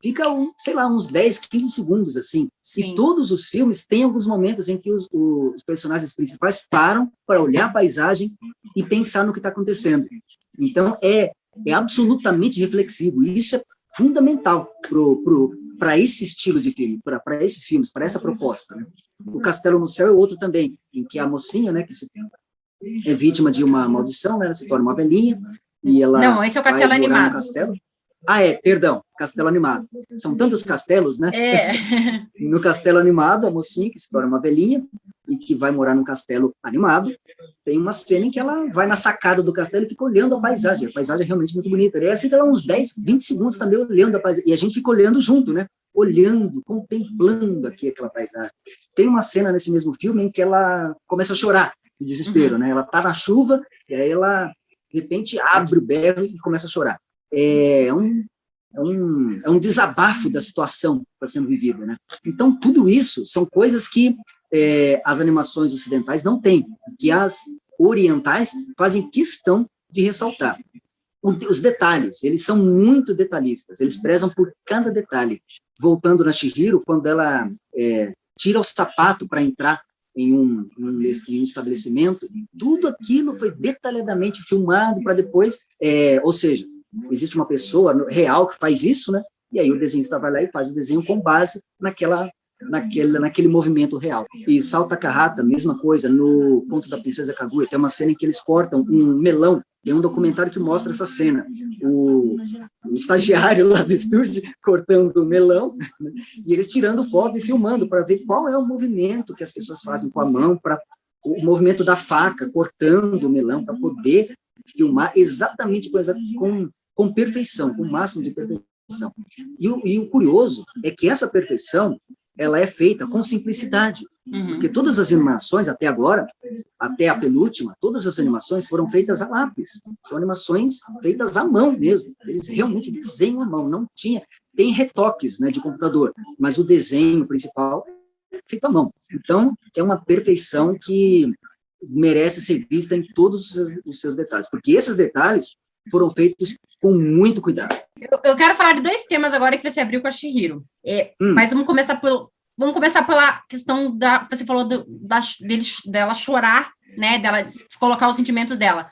Fica, uns 10, 15 segundos, assim. Sim. E todos os filmes têm alguns momentos em que os personagens principais param para olhar a paisagem e pensar no que está acontecendo. Então, é absolutamente reflexivo, e isso é fundamental para esse estilo de filme, para esses filmes, para essa proposta. Né? O Castelo no Céu é outro também, em que a mocinha, né, que é vítima de uma maldição, né, ela se torna uma velhinha, e ela Não, esse é o Castelo Animado. No castelo. Castelo Animado. São tantos castelos, né? No Castelo Animado, a mocinha que se torna uma velhinha e que vai morar num castelo animado, tem uma cena em que ela vai na sacada do castelo e fica olhando a paisagem é realmente muito bonita, e ela fica lá uns 10, 20 segundos também olhando a paisagem, e a gente fica olhando junto, né? Olhando, contemplando aqui aquela paisagem. Tem uma cena nesse mesmo filme em que ela começa a chorar de desespero, né? Ela tá na chuva, e aí ela, de repente, abre o berro e começa a chorar. É um desabafo da situação que está sendo vivida, né? Então, tudo isso são coisas que as animações ocidentais não têm, que as orientais fazem questão de ressaltar. Os detalhes, eles são muito detalhistas, eles prezam por cada detalhe. Voltando na Chihiro, quando ela tira o sapato para entrar em um estabelecimento, tudo aquilo foi detalhadamente filmado para depois, ou seja, existe uma pessoa real que faz isso, né? E aí o desenhista vai lá e faz o desenho com base naquele movimento real. E Sao Takahata, mesma coisa, no Conto da Princesa Kaguya, tem uma cena em que eles cortam um melão, tem um documentário que mostra essa cena, o estagiário lá do estúdio cortando o melão, né, e eles tirando foto e filmando para ver qual é o movimento que as pessoas fazem com a mão, o movimento da faca cortando o melão, para poder filmar exatamente com perfeição, com o máximo de perfeição. E o curioso é que essa perfeição ela é feita com simplicidade. Porque todas as animações, até agora, até a penúltima, todas as animações foram feitas a lápis. São animações feitas à mão mesmo. Eles realmente desenham à mão. Não tinha... Tem retoques, né, de computador, mas o desenho principal é feito à mão. Então, é uma perfeição que merece ser vista em todos os seus detalhes. Porque esses detalhes foram feitos com muito cuidado. Eu quero falar de 2 temas agora que você abriu com a Chihiro. Mas vamos começar pela questão da... Você falou dela chorar, né? Dela colocar os sentimentos dela.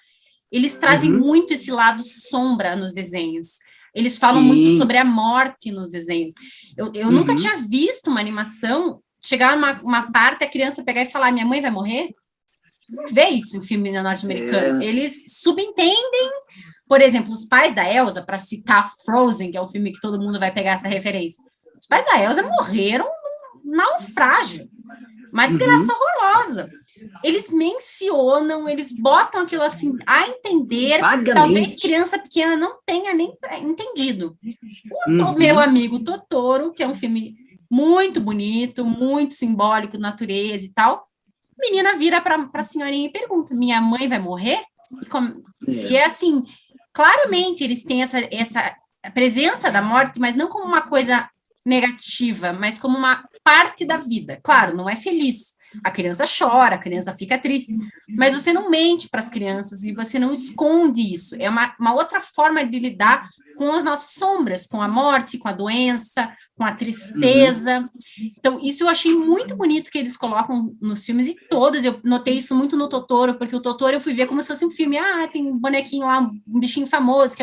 Eles trazem muito esse lado sombra nos desenhos. Eles falam muito sobre a morte nos desenhos. Eu nunca tinha visto uma animação chegar uma parte, a criança pegar e falar, minha mãe vai morrer? Não vê isso em filme norte-americano. Eles subentendem, por exemplo, os pais da Elsa, para citar Frozen, que é o filme que todo mundo vai pegar essa referência. Os pais da Elsa morreram num naufrágio. Uma desgraça horrorosa. Eles mencionam, eles botam aquilo assim, a entender. Vagamente. Talvez criança pequena não tenha nem entendido. O meu amigo Totoro, que é um filme muito bonito, muito simbólico, natureza e tal, a menina vira para a senhorinha e pergunta, minha mãe vai morrer? E é assim, claramente eles têm essa presença da morte, mas não como uma coisa negativa, mas como uma parte da vida. Claro, não é feliz. A criança chora, a criança fica triste, mas você não mente para as crianças e você não esconde isso. É uma outra forma de lidar com as nossas sombras, com a morte, com a doença, com a tristeza. Então, isso eu achei muito bonito que eles colocam nos filmes, e todos, eu notei isso muito no Totoro, porque o Totoro eu fui ver como se fosse um filme, tem um bonequinho lá, um bichinho famoso,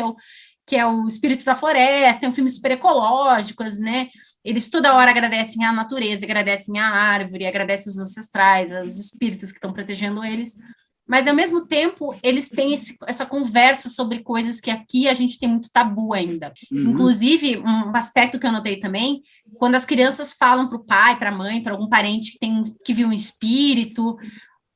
que é o Espírito da Floresta, tem um filme super ecológicos, né? Eles toda hora agradecem a natureza, agradecem a árvore, agradecem os ancestrais, os espíritos que estão protegendo eles, mas, ao mesmo tempo, eles têm essa conversa sobre coisas que aqui a gente tem muito tabu ainda. Inclusive, um aspecto que eu notei também, quando as crianças falam para o pai, para a mãe, para algum parente que viu um espírito,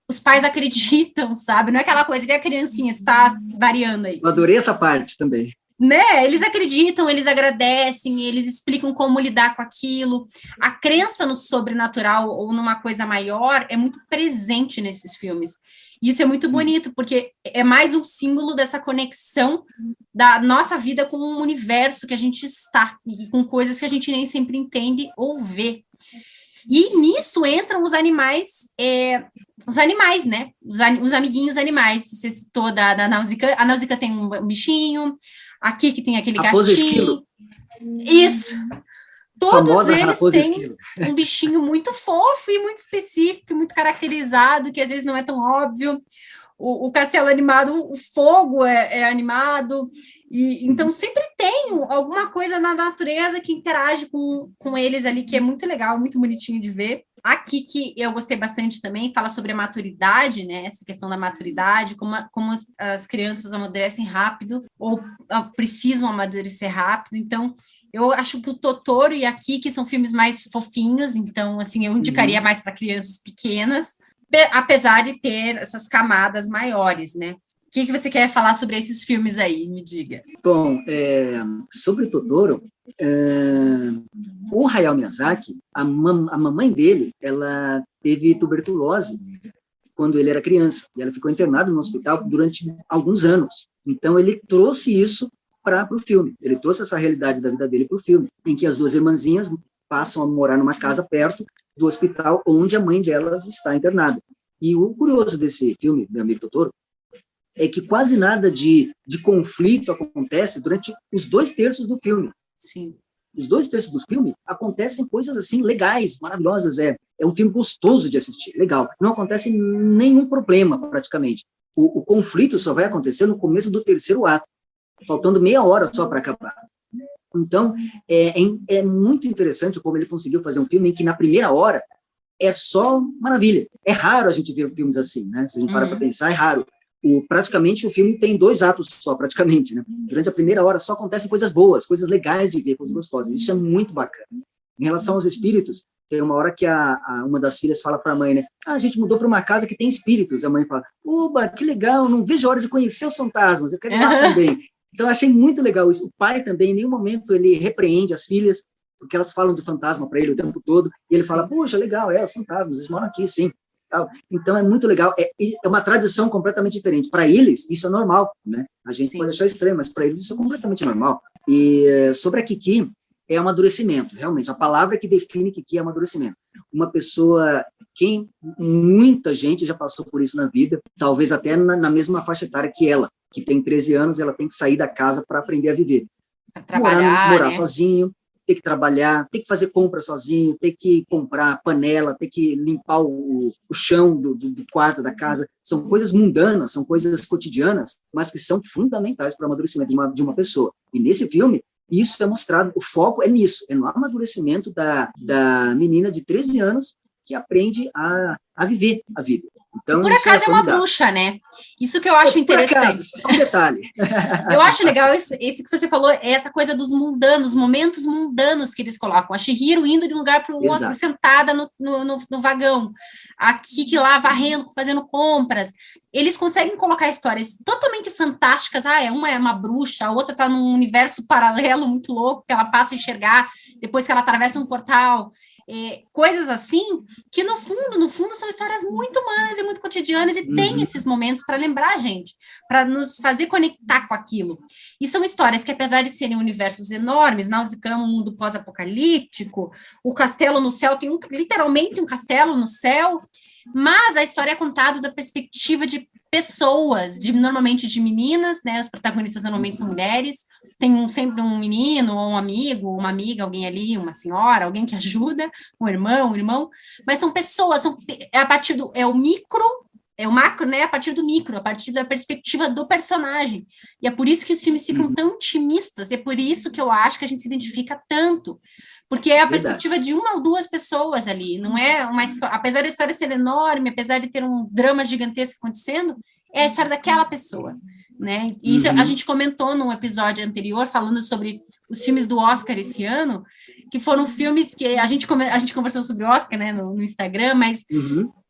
os pais acreditam, sabe? Não é aquela coisa que a criancinha está variando aí. Eu adorei essa parte também. Né? Eles acreditam, eles agradecem, eles explicam como lidar com aquilo. A crença no sobrenatural ou numa coisa maior é muito presente nesses filmes. E isso é muito bonito, porque é mais um símbolo dessa conexão da nossa vida com o universo que a gente está, e com coisas que a gente nem sempre entende ou vê. E nisso entram os animais, né? Os amiguinhos animais. Você citou da Nausicaa. A Nausicaa tem um bichinho, a Kiki tem aquele Raposa gatinho. Esquilo. Isso. Todos Famosa eles Raposa têm Esquilo. um bichinho muito fofo e muito específico, muito caracterizado, que às vezes não é tão óbvio. O castelo animado, o fogo é animado, e então sempre tem alguma coisa na natureza que interage com eles ali, que é muito legal, muito bonitinho de ver. Aqui, que eu gostei bastante também, fala sobre a maturidade, né? Essa questão da maturidade, como as crianças amadurecem rápido, ou precisam amadurecer rápido. Então, eu acho que o Totoro e a Kiki são filmes mais fofinhos, então, assim, eu indicaria mais para crianças pequenas, apesar de ter essas camadas maiores, né? O que você quer falar sobre esses filmes aí? Me diga. Bom, sobre o Totoro, o Hayao Miyazaki, a mamãe dele, ela teve tuberculose quando ele era criança, e ela ficou internada no hospital durante alguns anos. Então, ele trouxe isso para o filme. Ele trouxe essa realidade da vida dele para o filme, em que as duas irmãzinhas passam a morar numa casa perto do hospital onde a mãe delas está internada. E o curioso desse filme, meu amigo Totoro, é que quase nada de conflito acontece durante os 2/3 do filme. Sim. Os 2/3 do filme acontecem coisas assim legais, maravilhosas. É um filme gostoso de assistir, legal. Não acontece nenhum problema, praticamente. O conflito só vai acontecer no começo do 3º ato, faltando meia hora só para acabar. Então, é muito interessante como ele conseguiu fazer um filme em que, na primeira hora, é só maravilha. É raro a gente ver filmes assim, né? Se a gente para para pensar, é raro. Praticamente, o filme tem 2 atos só, praticamente, né? Durante a primeira hora só acontecem coisas boas, coisas legais de ver, coisas gostosas. Isso é muito bacana. Em relação aos espíritos, tem uma hora que uma das filhas fala para a mãe, né? A gente mudou para uma casa que tem espíritos. A mãe fala, uba, que legal, não vejo a hora de conhecer os fantasmas, eu quero ir lá também. Então, eu achei muito legal isso. O pai também, em nenhum momento, ele repreende as filhas, porque elas falam de fantasma para ele o tempo todo, e ele fala, poxa, legal, os fantasmas, eles moram aqui, sim. Então, é muito legal, é uma tradição completamente diferente. Para eles, isso é normal, né? A gente pode achar estranho, mas para eles isso é completamente normal. E sobre a Kiki, é amadurecimento, realmente. A palavra que define Kiki é amadurecimento. Uma pessoa, muita gente já passou por isso na vida, talvez até na mesma faixa etária que ela, que tem 13 anos, ela tem que sair da casa para aprender a viver. Morar né? Sozinho, ter que trabalhar, ter que fazer compra sozinho, ter que comprar panela, ter que limpar o chão do quarto, da casa. São coisas mundanas, são coisas cotidianas, mas que são fundamentais para o amadurecimento de uma pessoa. E nesse filme, isso é mostrado, o foco é nisso, é no amadurecimento da menina de 13 anos que aprende a viver a vida. Então, por acaso é uma bruxa, né? Isso que eu acho interessante. Por acaso, só um detalhe. Eu acho legal esse que você falou, essa coisa dos mundanos, momentos mundanos que eles colocam. A Chihiro indo de um lugar para o outro, sentada no vagão. A Kiki lá varrendo, fazendo compras. Eles conseguem colocar histórias totalmente fantásticas. Uma é uma bruxa, a outra está num universo paralelo muito louco, que ela passa a enxergar depois que ela atravessa um portal. Coisas assim, que no fundo são histórias muito humanas e muito cotidianas, e tem esses momentos para lembrar a gente, para nos fazer conectar com aquilo. E são histórias que, apesar de serem universos enormes, Nausicaa é um mundo pós-apocalíptico, o castelo no céu tem literalmente um castelo no céu, mas a história é contada da perspectiva de pessoas, normalmente de meninas, né? Os protagonistas normalmente são mulheres, tem sempre um menino, ou um amigo, uma amiga, alguém ali, uma senhora, alguém que ajuda, um irmão, mas são pessoas, a partir o micro, o macro, né? A partir do micro, a partir da perspectiva do personagem. E é por isso que os filmes ficam tão intimistas, e é por isso que eu acho que a gente se identifica tanto, porque é a perspectiva de uma ou duas pessoas ali, não é uma história, apesar da história ser enorme, apesar de ter um drama gigantesco acontecendo, é a história daquela pessoa, né? E isso a gente comentou num episódio anterior, falando sobre os filmes do Oscar esse ano, que foram filmes que a gente conversou sobre o Oscar, né, no Instagram, mas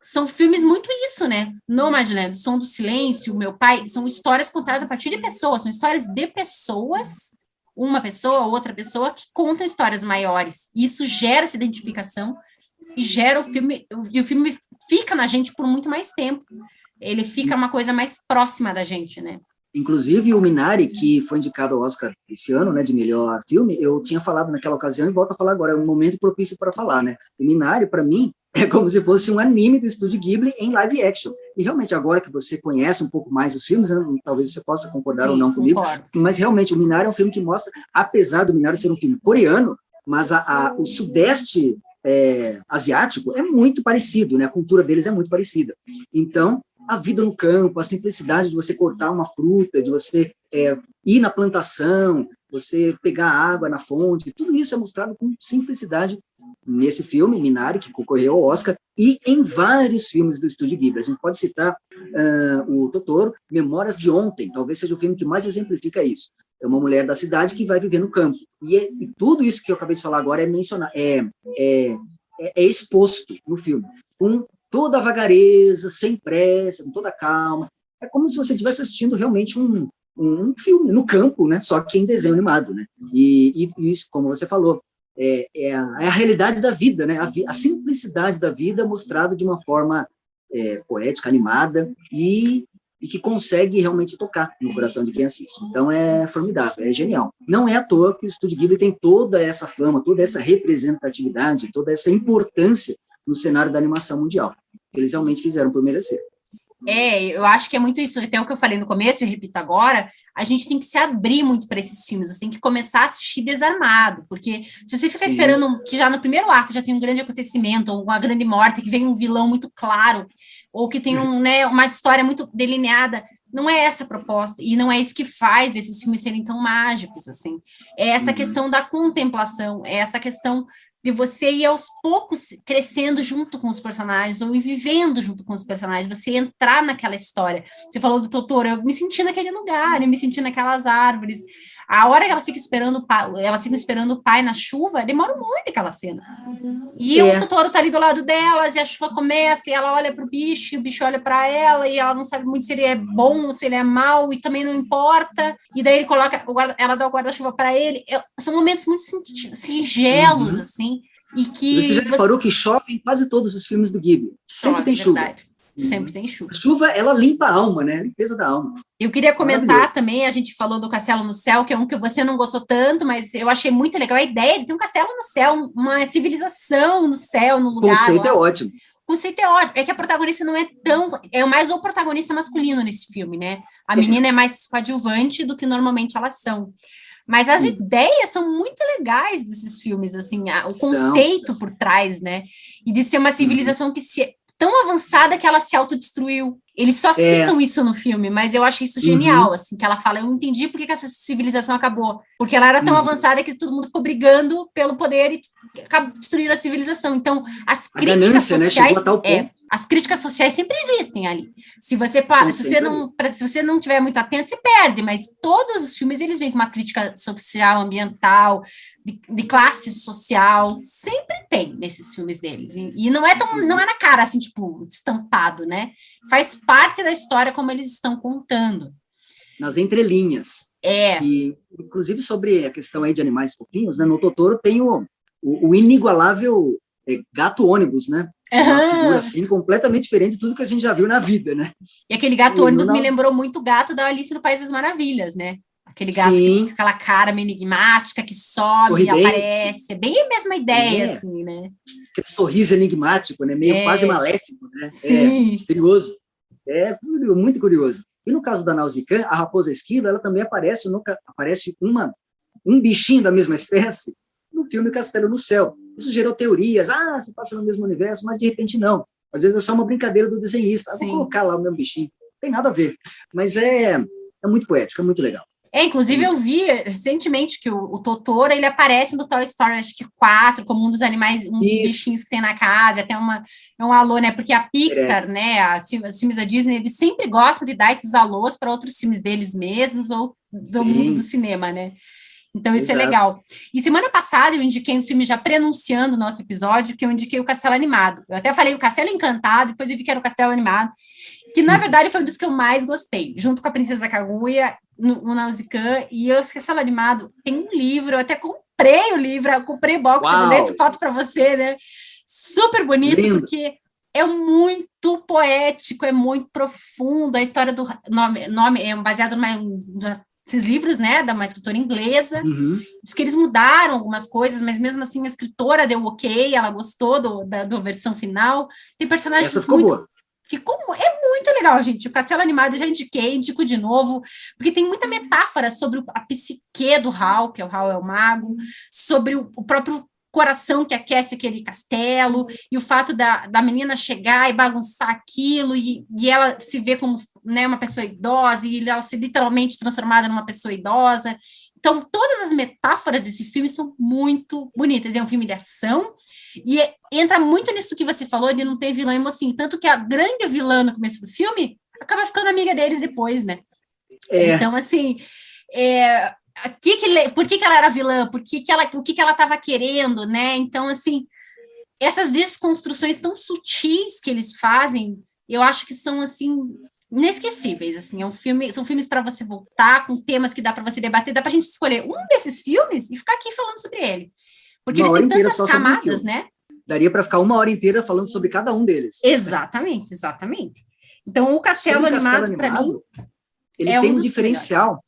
são filmes muito isso, né? Nomadland, Som do Silêncio, Meu Pai, são histórias contadas a partir de pessoas, são histórias de pessoas, uma pessoa ou outra pessoa que contam histórias maiores. Isso gera essa identificação e gera o filme fica na gente por muito mais tempo. Ele fica uma coisa mais próxima da gente, né? Inclusive, o Minari, que foi indicado ao Oscar esse ano, né, de melhor filme, eu tinha falado naquela ocasião e volto a falar agora, é um momento propício para falar, né? O Minari, para mim, é como se fosse um anime do Estúdio Ghibli em live action. E realmente, agora que você conhece um pouco mais os filmes, né, talvez você possa concordar ou não comigo, mas realmente, o Minari é um filme que mostra, apesar do Minari ser um filme coreano, mas o sudeste asiático é muito parecido, né? A cultura deles é muito parecida. Então, a vida no campo, a simplicidade de você cortar uma fruta, de você ir na plantação, você pegar água na fonte, tudo isso é mostrado com simplicidade nesse filme, Minari, que concorreu ao Oscar, e em vários filmes do Estúdio Ghibli. A gente pode citar o Totoro, Memórias de Ontem, talvez seja o filme que mais exemplifica isso. É uma mulher da cidade que vai viver no campo. E tudo isso que eu acabei de falar agora é exposto no filme, com toda a vagareza, sem pressa, com toda a calma. É como se você estivesse assistindo realmente um filme no campo, né? Só que em desenho animado, né? E isso, como você falou, é a realidade da vida, né? A simplicidade da vida mostrada de uma forma poética, animada e que consegue realmente tocar no coração de quem assiste. Então, é formidável, é genial. Não é à toa que o Estúdio Ghibli tem toda essa fama, toda essa representatividade, toda essa importância no cenário da animação mundial. Eles realmente fizeram por merecer. Eu acho que é muito isso, até o que eu falei no começo, eu repito agora, a gente tem que se abrir muito para esses filmes, você tem que começar a assistir desarmado, porque se você ficar esperando que já no primeiro ato já tem um grande acontecimento, ou uma grande morte, que vem um vilão muito claro, ou que tem uma história muito delineada, não é essa a proposta, e não é isso que faz desses filmes serem tão mágicos, assim. É essa questão da contemplação, é essa questão de você ir aos poucos crescendo junto com os personagens, ou ir vivendo junto com os personagens, você entrar naquela história. Você falou do Totoro, eu me senti naquele lugar, eu me senti naquelas árvores. A hora que ela fica esperando o pai na chuva, demora muito aquela cena. E o Totoro tá ali do lado delas, e a chuva começa, e ela olha pro bicho, e o bicho olha para ela, e ela não sabe muito se ele é bom ou se ele é mau, e também não importa. E daí ele coloca, ela dá o guarda-chuva para ele. São momentos muito singelos, assim, e que... Você já reparou que chove em quase todos os filmes do Ghibli? Sempre tem chuva. Verdade. Sempre tem chuva. A chuva, ela limpa a alma, né? A limpeza da alma. Eu queria comentar também, a gente falou do Castelo no Céu, que é um que você não gostou tanto, mas eu achei muito legal a ideia de ter um castelo no céu, uma civilização no céu, no lugar. O conceito é ótimo. O conceito é ótimo. É que a protagonista não é tão... É mais o protagonista masculino nesse filme, né? A menina é mais coadjuvante do que normalmente elas são. Mas as ideias são muito legais desses filmes, assim, o conceito por trás, né? E de ser uma civilização que tão avançada que ela se autodestruiu. Eles só citam isso no filme, mas eu acho isso genial, assim, que ela fala, eu entendi por que essa civilização acabou. Porque ela era tão avançada que todo mundo ficou brigando pelo poder e acabou destruindo a civilização. Então, as críticas sociais... as críticas sociais sempre existem ali. Se você se você não tiver muito atento, você perde, mas todos os filmes, eles vêm com uma crítica social, ambiental, de classe social, sempre tem nesses filmes deles. E não é na cara, assim, tipo, estampado, né? Faz parte da história como eles estão contando. Nas entrelinhas. E, inclusive, sobre a questão aí de animais fofinhos, né? No Totoro tem o inigualável gato ônibus, né? Uma figura, assim, completamente diferente de tudo que a gente já viu na vida, né? E aquele gato ônibus me lembrou muito o gato da Alice no País das Maravilhas, né? Aquele gato com aquela cara meio enigmática, que sobe e aparece. É bem a mesma ideia, assim, né? Aquele sorriso enigmático, né? Meio quase maléfico, né? Sim. Misterioso. É muito curioso. E no caso da Nausicaa, a raposa esquilo, ela também aparece um bichinho da mesma espécie no filme Castelo no Céu. Isso gerou teorias, se passa no mesmo universo, mas de repente não. Às vezes é só uma brincadeira do desenhista. Vou colocar lá o meu bichinho. Não tem nada a ver. Mas é muito poético, é muito legal. Inclusive eu vi recentemente que o Totoro, ele aparece no Toy Story, acho que 4, como um dos animais, um dos bichinhos que tem na casa, até um alô, né, porque a Pixar, né, os filmes da Disney, eles sempre gostam de dar esses alôs para outros filmes deles mesmos, ou do mundo do cinema, né. Então, isso é legal. E semana passada eu indiquei um filme já prenunciando o nosso episódio, que eu indiquei o Castelo Animado. Eu até falei o Castelo Encantado, depois eu vi que era o Castelo Animado, que na verdade foi um dos que eu mais gostei, junto com a Princesa Kaguya, o Nausicaa, e o Castelo Animado tem um livro, eu até comprei o livro, eu comprei o box, eu mandei foto para você, né? Super bonito, porque é muito poético, é muito profundo, a história do nome é baseado esses livros, né, da uma escritora inglesa, diz que eles mudaram algumas coisas, mas mesmo assim a escritora deu ok, ela gostou da versão final, tem personagens essa ficou boa. É muito legal, gente. O Castelo Animado eu já indico de novo, porque tem muita metáfora sobre a psique do Hal, que o Hal é o mago, sobre o próprio coração que aquece aquele castelo, e o fato da menina chegar e bagunçar aquilo, e ela se vê como, né, uma pessoa idosa, e ela ser literalmente transformada numa pessoa idosa. Então, todas as metáforas desse filme são muito bonitas. É um filme de ação, e entra muito nisso que você falou, de não ter vilã e mocinho. Tanto que a grande vilã no começo do filme acaba ficando amiga deles depois, né? Então, assim, por que ela era vilã? O que ela estava querendo, né? Então, assim, essas desconstruções tão sutis que eles fazem, eu acho que são, assim, inesquecíveis, assim, são filmes para você voltar, com temas que dá para você debater, dá para a gente escolher um desses filmes e ficar aqui falando sobre ele. Porque eles têm tantas camadas, né? Daria para ficar 1 hora inteira falando sobre cada um deles. Exatamente. Então, o Castelo Animado, para mim, ele tem um diferencial.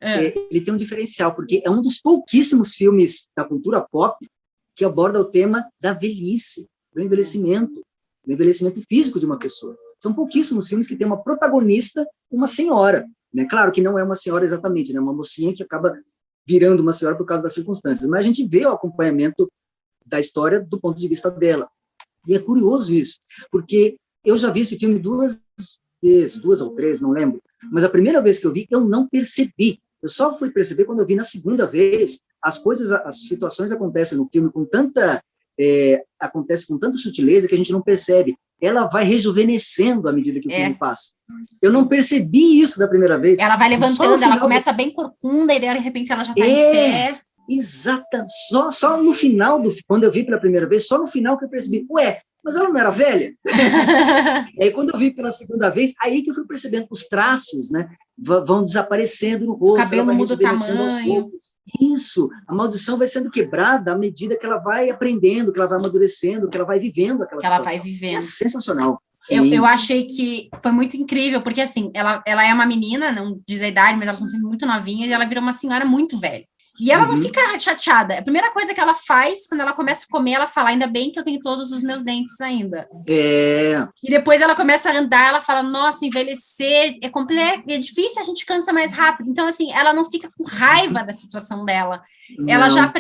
Ele tem um diferencial, porque é um dos pouquíssimos filmes da cultura pop que aborda o tema da velhice, do envelhecimento físico de uma pessoa. São pouquíssimos filmes que tem uma protagonista, uma senhora, né? Claro que não é uma senhora exatamente, né? Uma mocinha que acaba virando uma senhora por causa das circunstâncias, mas a gente vê o acompanhamento da história do ponto de vista dela. E é curioso isso, porque eu já vi esse filme 2 vezes, 2 ou 3, não lembro, mas a primeira vez que eu vi, eu não percebi. Eu só fui perceber quando eu vi na segunda vez. As situações acontecem no filme com tanta acontece com tanta sutileza que a gente não percebe. Ela vai rejuvenescendo à medida que o filme passa. Eu não percebi isso da primeira vez. Ela vai levantando, ela começa bem corcunda, e de repente ela já está em pé. Exatamente. Só no final, quando eu vi pela primeira vez, só no final que eu percebi, mas ela não era velha? E aí, quando eu vi pela segunda vez, aí que eu fui percebendo que os traços, né, vão desaparecendo no rosto. O cabelo muda o tamanho. Isso, a maldição vai sendo quebrada à medida que ela vai aprendendo, que ela vai amadurecendo, que ela vai vivendo aquela situação. Ela vai vivendo. É sensacional. Eu achei que foi muito incrível, porque assim, ela é uma menina, não diz a idade, mas elas são sempre muito novinhas, e ela vira uma senhora muito velha. E ela não fica chateada. A primeira coisa que ela faz, quando ela começa a comer, ela fala, ainda bem que eu tenho todos os meus dentes ainda. E depois ela começa a andar, ela fala, nossa, envelhecer é complexo, é difícil, a gente cansa mais rápido. Então, assim, ela não fica com raiva da situação dela. Não. Ela já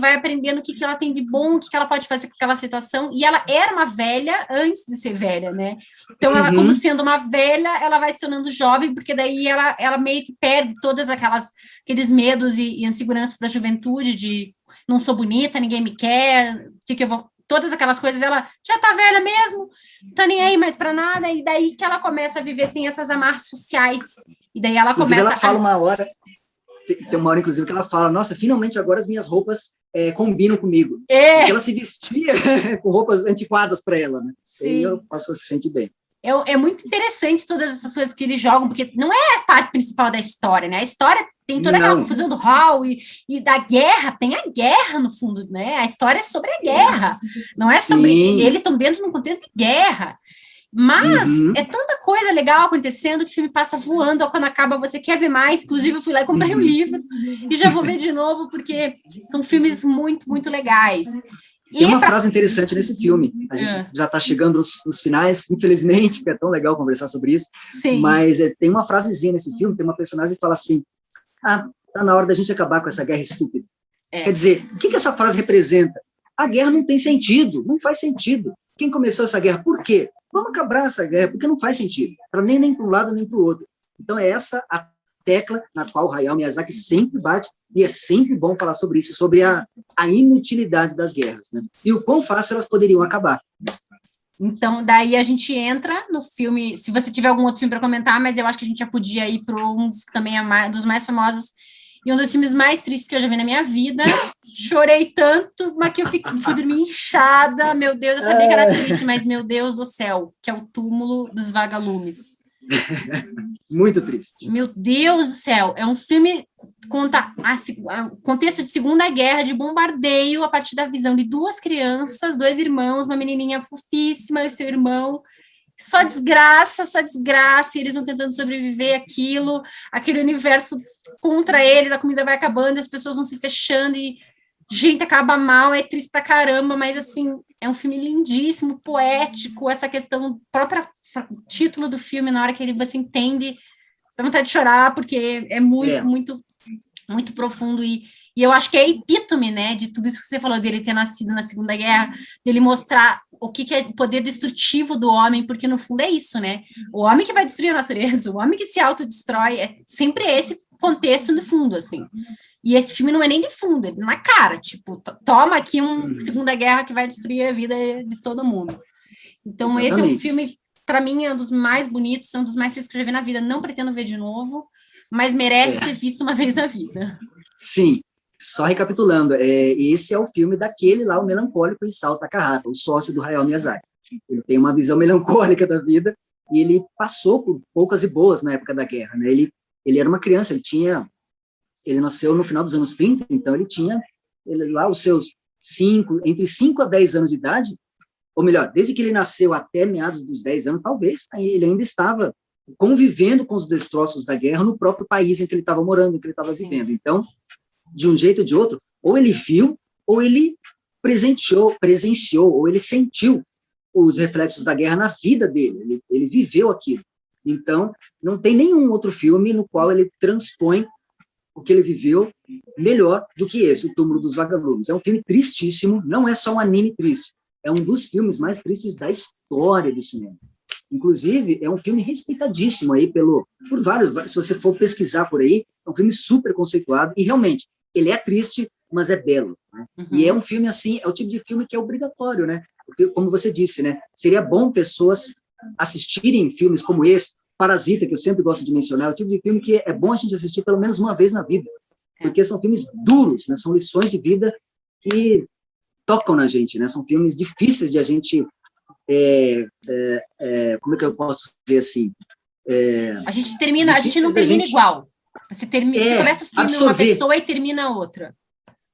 vai aprendendo o que ela tem de bom, o que ela pode fazer com aquela situação. E ela era uma velha antes de ser velha, né? Então, ela, como sendo uma velha, ela vai se tornando jovem, porque daí ela meio que perde todas aqueles medos e inseguranças da juventude, de não sou bonita, ninguém me quer, que eu vou... Todas aquelas coisas, ela já tá velha mesmo, não tá nem aí mais para nada, e daí que ela começa a viver sem essas amarras sociais. E daí ela inclusive, começa... ela fala uma hora, tem uma hora, inclusive, que ela fala, nossa, finalmente agora as minhas roupas combinam comigo. Porque ela se vestia com roupas antiquadas para ela, né? Sim. E eu passo a se sentir bem. É muito interessante todas essas coisas que eles jogam, porque não é a parte principal da história, né? A história tem toda aquela confusão do Hall e da guerra, tem a guerra no fundo, né? A história é sobre a guerra, não é sobre... Eles estão dentro de um contexto de guerra, mas é tanta coisa legal acontecendo que o filme passa voando, quando acaba você quer ver mais, inclusive eu fui lá e comprei o livro, e já vou ver de novo, porque são filmes muito, muito legais. Tem uma frase interessante nesse filme. A gente já está chegando nos finais, infelizmente, porque é tão legal conversar sobre isso. Sim. Mas tem uma frasezinha nesse filme, tem uma personagem que fala assim, tá na hora da gente acabar com essa guerra estúpida. Quer dizer, o que essa frase representa? A guerra não tem sentido, não faz sentido. Quem começou essa guerra? Por quê? Vamos acabar essa guerra, porque não faz sentido. Nem para um lado, nem para o outro. Então, é essa a tecla na qual o Hayao Miyazaki sempre bate, e é sempre bom falar sobre isso, sobre a inutilidade das guerras, né? E o quão fácil elas poderiam acabar. Então, daí a gente entra no filme, se você tiver algum outro filme para comentar, mas eu acho que a gente já podia ir para um dos que também é dos mais famosos, e um dos filmes mais tristes que eu já vi na minha vida. Chorei tanto, mas que eu fui dormir inchada, meu Deus, eu sabia que era triste, mas meu Deus do céu, que é o Túmulo dos Vagalumes. Muito triste. Meu Deus do céu, é um filme que conta contexto de Segunda Guerra, de bombardeio, a partir da visão de duas crianças, dois irmãos, uma menininha fofíssima e seu irmão, só desgraça, e eles vão tentando sobreviver aquele universo contra eles, a comida vai acabando, as pessoas vão se fechando e gente, acaba mal, é triste pra caramba, mas assim, é um filme lindíssimo, poético, essa questão, próprio título do filme, na hora que você entende, você dá vontade de chorar, porque é muito, muito, muito profundo, e eu acho que é epítome, né, de tudo isso que você falou, dele ter nascido na Segunda Guerra, dele mostrar o que é o poder destrutivo do homem, porque no fundo é isso, né, o homem que vai destruir a natureza, o homem que se autodestrói, é sempre esse contexto no fundo, assim. E esse filme não é nem de fundo, é na cara, tipo, toma aqui uma Segunda Guerra que vai destruir a vida de todo mundo. Então, exatamente. Esse é um filme, para mim, é um dos mais bonitos, é um dos mais tristes que eu já vi na vida, não pretendo ver de novo, mas merece ser visto uma vez na vida. Sim, só recapitulando, esse é o filme daquele lá, o melancólico Isao Takahata, o sócio do Hayao Miyazaki. Ele tem uma visão melancólica da vida, e ele passou por poucas e boas na época da guerra, né? Ele era uma criança, ele nasceu no final dos anos 30, então ele tinha lá os seus entre 5 a 10 anos de idade, ou melhor, desde que ele nasceu até meados dos 10 anos, talvez, ele ainda estava convivendo com os destroços da guerra no próprio país em que ele estava morando, em que ele estava vivendo. Então, de um jeito ou de outro, ou ele viu, ou ele presenciou, ou ele sentiu os reflexos da guerra na vida dele, ele viveu aquilo. Então, não tem nenhum outro filme no qual ele transpõe o que ele viveu melhor do que esse, O Túmulo dos Vagalumes. É um filme tristíssimo, não é só um anime triste, é um dos filmes mais tristes da história do cinema. Inclusive, é um filme respeitadíssimo aí por vários, se você for pesquisar por aí, é um filme super conceituado, e realmente, ele é triste, mas é belo, né? E é um filme assim, é o tipo de filme que é obrigatório, né? Porque, como você disse, né? Seria bom pessoas assistirem filmes como esse, Parasita, que eu sempre gosto de mencionar, é o tipo de filme que é bom a gente assistir pelo menos uma vez na vida, porque são filmes duros, né? São lições de vida que tocam na gente, né? São filmes difíceis de a gente, como é que eu posso dizer assim? A gente não termina igual. Você começa o filme absorver. Uma pessoa e termina outra.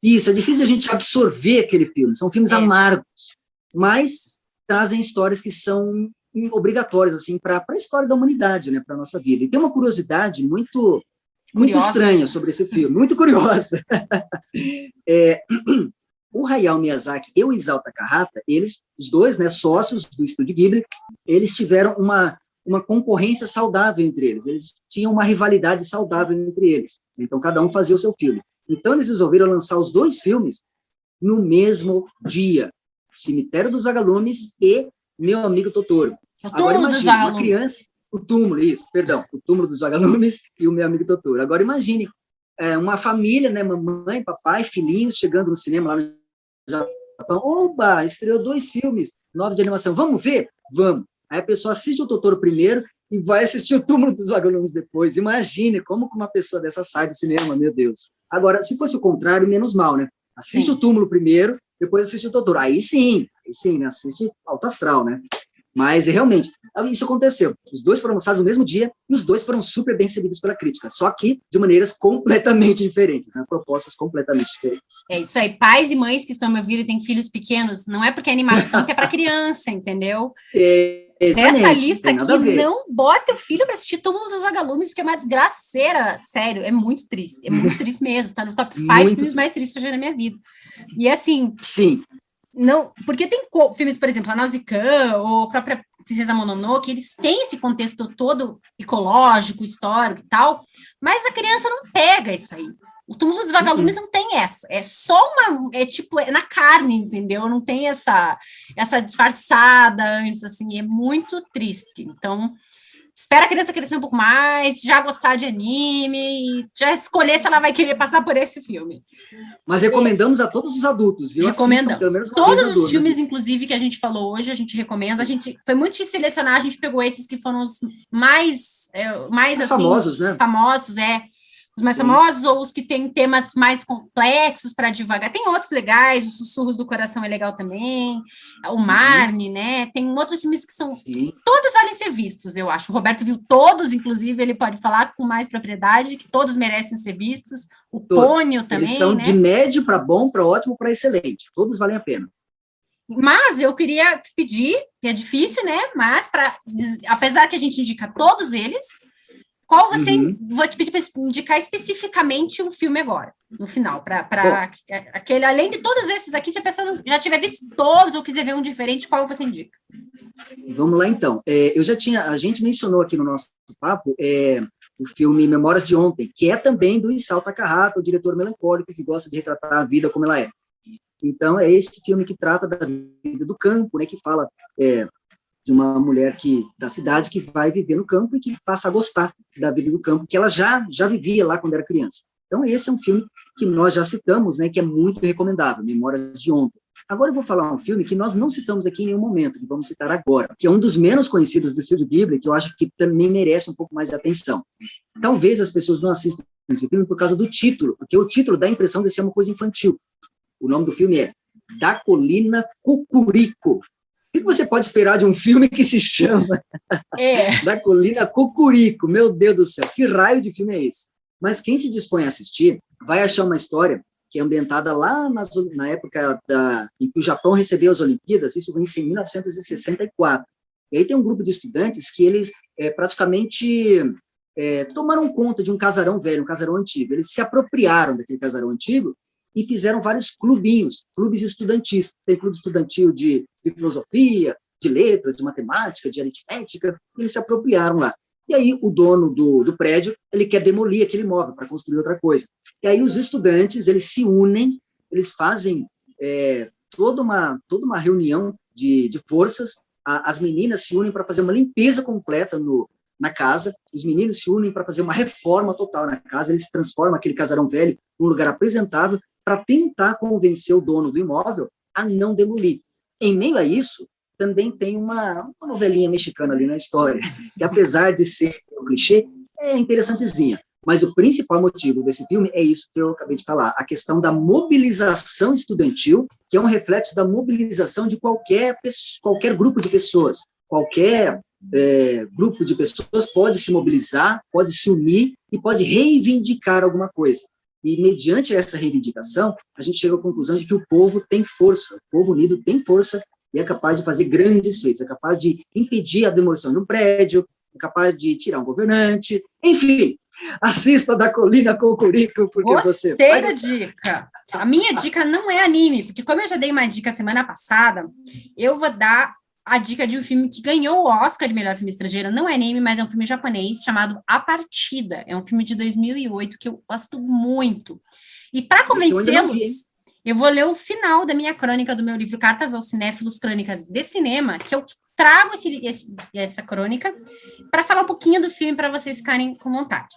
Isso, é difícil a gente absorver aquele filme. São filmes amargos, mas trazem histórias que são obrigatórias assim para a história da humanidade, né, para a nossa vida. E tem uma curiosidade muito estranha sobre esse filme, muito curiosa. O Hayao Miyazaki e o Isao Takahata, eles, os dois, né, sócios do Estúdio Ghibli, eles tiveram uma concorrência saudável entre eles. Eles tinham uma rivalidade saudável entre eles. Então, cada um fazia o seu filme. Então, eles resolveram lançar os 2 filmes no mesmo dia. Cemitério dos Vagalumes e Meu Amigo Totoro. O Túmulo dos Vagalumes. Uma criança... O Túmulo dos Vagalumes e o Meu Amigo Totoro. Agora, imagine uma família, né, mamãe, papai, filhinhos, chegando no cinema lá no Japão. Oba, estreou 2 filmes novos de animação. Vamos ver? Vamos. Aí a pessoa assiste o Totoro primeiro e vai assistir o Túmulo dos Vagalumes depois. Imagine como uma pessoa dessa sai do cinema, meu Deus. Agora, se fosse o contrário, menos mal, né? Assiste o Túmulo primeiro, depois assiste o Totoro. Aí sim, né? Assiste Alto Astral, né? Mas, realmente, isso aconteceu. Os 2 foram lançados no mesmo dia e os 2 foram super bem recebidos pela crítica, só que de maneiras completamente diferentes, né? Propostas completamente diferentes. É isso aí. Pais e mães que estão me ouvindo e têm filhos pequenos, não é porque é animação que é para criança, entendeu? Essa lista aqui, não bota o filho para assistir Túmulo dos Vagalumes, que é uma desgraceira, sério, é muito triste mesmo, tá no top 5 filmes mais tristes que eu já vi na minha vida. E assim... Sim. Não, porque tem filmes, por exemplo, a Nausicaa ou a própria Princesa Mononoke, eles têm esse contexto todo ecológico, histórico e tal, mas a criança não pega isso aí. O Túmulo dos Vagalumes não tem essa, é só é na carne, entendeu? Não tem essa disfarçada antes, assim, é muito triste. Então, espera a criança crescer um pouco mais, já gostar de anime, e já escolher se ela vai querer passar por esse filme. Mas recomendamos a todos os adultos, viu? Recomendamos. Pelo menos todos os filmes, inclusive, que a gente falou hoje, a gente recomenda. Foi muito difícil selecionar, a gente pegou esses que foram os mais assim, famosos, né? Famosos, os mais famosos, ou os que têm temas mais complexos para divagar. Tem outros legais, Os Sussurros do Coração é legal também, o Marne, né? Tem outros filmes que são... Todos valem ser vistos, eu acho. O Roberto viu todos, inclusive, ele pode falar com mais propriedade, que todos merecem ser vistos. O Pônio também, eles são, né? De médio para bom, para ótimo, para excelente. Todos valem a pena. Mas eu queria pedir, que é difícil, né? Mas, apesar que a gente indica todos eles... Qual você... Vou te pedir para indicar especificamente um filme agora, no final, para aquele... Além de todos esses aqui, se a pessoa já tiver visto todos ou quiser ver um diferente, qual você indica? Vamos lá, então. A gente mencionou aqui no nosso papo o filme Memórias de Ontem, que é também do Isao Takahata, o diretor melancólico que gosta de retratar a vida como ela é. Então, é esse filme que trata da vida do campo, né, que fala... de uma mulher da cidade que vai viver no campo e que passa a gostar da vida do campo, que ela já vivia lá quando era criança. Então, esse é um filme que nós já citamos, né, que é muito recomendável, Memórias de Ontem. Agora eu vou falar um filme que nós não citamos aqui em nenhum momento, que vamos citar agora, que é um dos menos conhecidos do Estúdio Ghibli, que eu acho que também merece um pouco mais de atenção. Talvez as pessoas não assistam esse filme por causa do título, porque o título dá a impressão de ser uma coisa infantil. O nome do filme é Da Colina Cucurico. O que você pode esperar de um filme que se chama Da Colina Cucurico? Meu Deus do céu, que raio de filme é esse? Mas quem se dispõe a assistir vai achar uma história que é ambientada lá na época em que o Japão recebeu as Olimpíadas, isso vem em 1964. E aí tem um grupo de estudantes que eles praticamente tomaram conta de um casarão velho, um casarão antigo. Eles se apropriaram daquele casarão antigo e fizeram vários clubes estudantis. Tem clube estudantil de filosofia, de letras, de matemática, de aritmética, eles se apropriaram lá. E aí o dono do prédio, ele quer demolir aquele imóvel para construir outra coisa. E aí os estudantes, eles se unem, eles fazem toda uma reunião de forças, as meninas se unem para fazer uma limpeza completa na casa, os meninos se unem para fazer uma reforma total na casa, eles transformam aquele casarão velho num lugar apresentável, para tentar convencer o dono do imóvel a não demolir. Em meio a isso, também tem uma novelinha mexicana ali na história, que apesar de ser um clichê, é interessantezinha. Mas o principal motivo desse filme é isso que eu acabei de falar, a questão da mobilização estudantil, que é um reflexo da mobilização de qualquer grupo de pessoas. Qualquer grupo de pessoas pode se mobilizar, pode se unir e pode reivindicar alguma coisa. E, mediante essa reivindicação, a gente chega à conclusão de que o povo tem força, o povo unido tem força e é capaz de fazer grandes feitos, é capaz de impedir a demolição de um prédio, é capaz de tirar um governante, enfim, assista Da Colina Cocorico, porque Gostei da dica. A minha dica não é anime, porque como eu já dei uma dica semana passada, eu vou dar a dica de um filme que ganhou o Oscar de melhor filme estrangeiro, não é anime, mas é um filme japonês chamado A Partida, é um filme de 2008 que eu gosto muito. E para convencê-los, eu vou ler o final da minha crônica do meu livro Cartas aos Cinéfilos, Crônicas de Cinema, que eu trago essa crônica para falar um pouquinho do filme para vocês ficarem com vontade.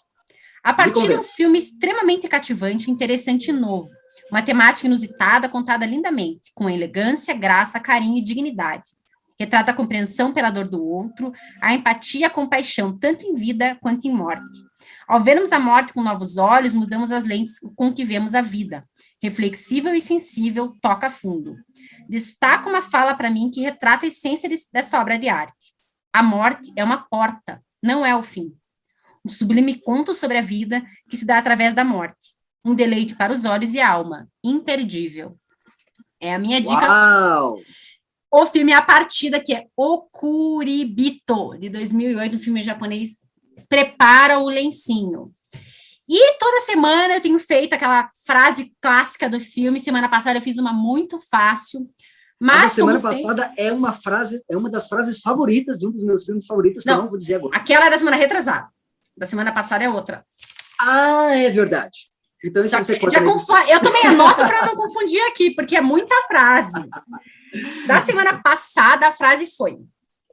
A Partida é um filme extremamente cativante, interessante e novo. Uma temática inusitada, contada lindamente, com elegância, graça, carinho e dignidade. Retrata a compreensão pela dor do outro, a empatia e a compaixão, tanto em vida quanto em morte. Ao vermos a morte com novos olhos, mudamos as lentes com que vemos a vida. Reflexível e sensível, toca fundo. Destaca uma fala para mim que retrata a essência desta obra de arte. A morte é uma porta, não é o fim. Um sublime conto sobre a vida que se dá através da morte. Um deleite para os olhos e a alma. Imperdível. É a minha dica. Uau! O filme A Partida, que é Okuribito, de 2008, um filme japonês, prepara o lencinho. E toda semana eu tenho feito aquela frase clássica do filme. Semana passada eu fiz uma muito fácil. Mas a semana passada é uma das frases favoritas de um dos meus filmes favoritos, que eu não vou dizer agora. Aquela é da semana retrasada. Da semana passada é outra. Ah, é verdade. Então, isso você pode... Eu também anoto para não confundir aqui, porque é muita frase. Da semana passada, a frase foi: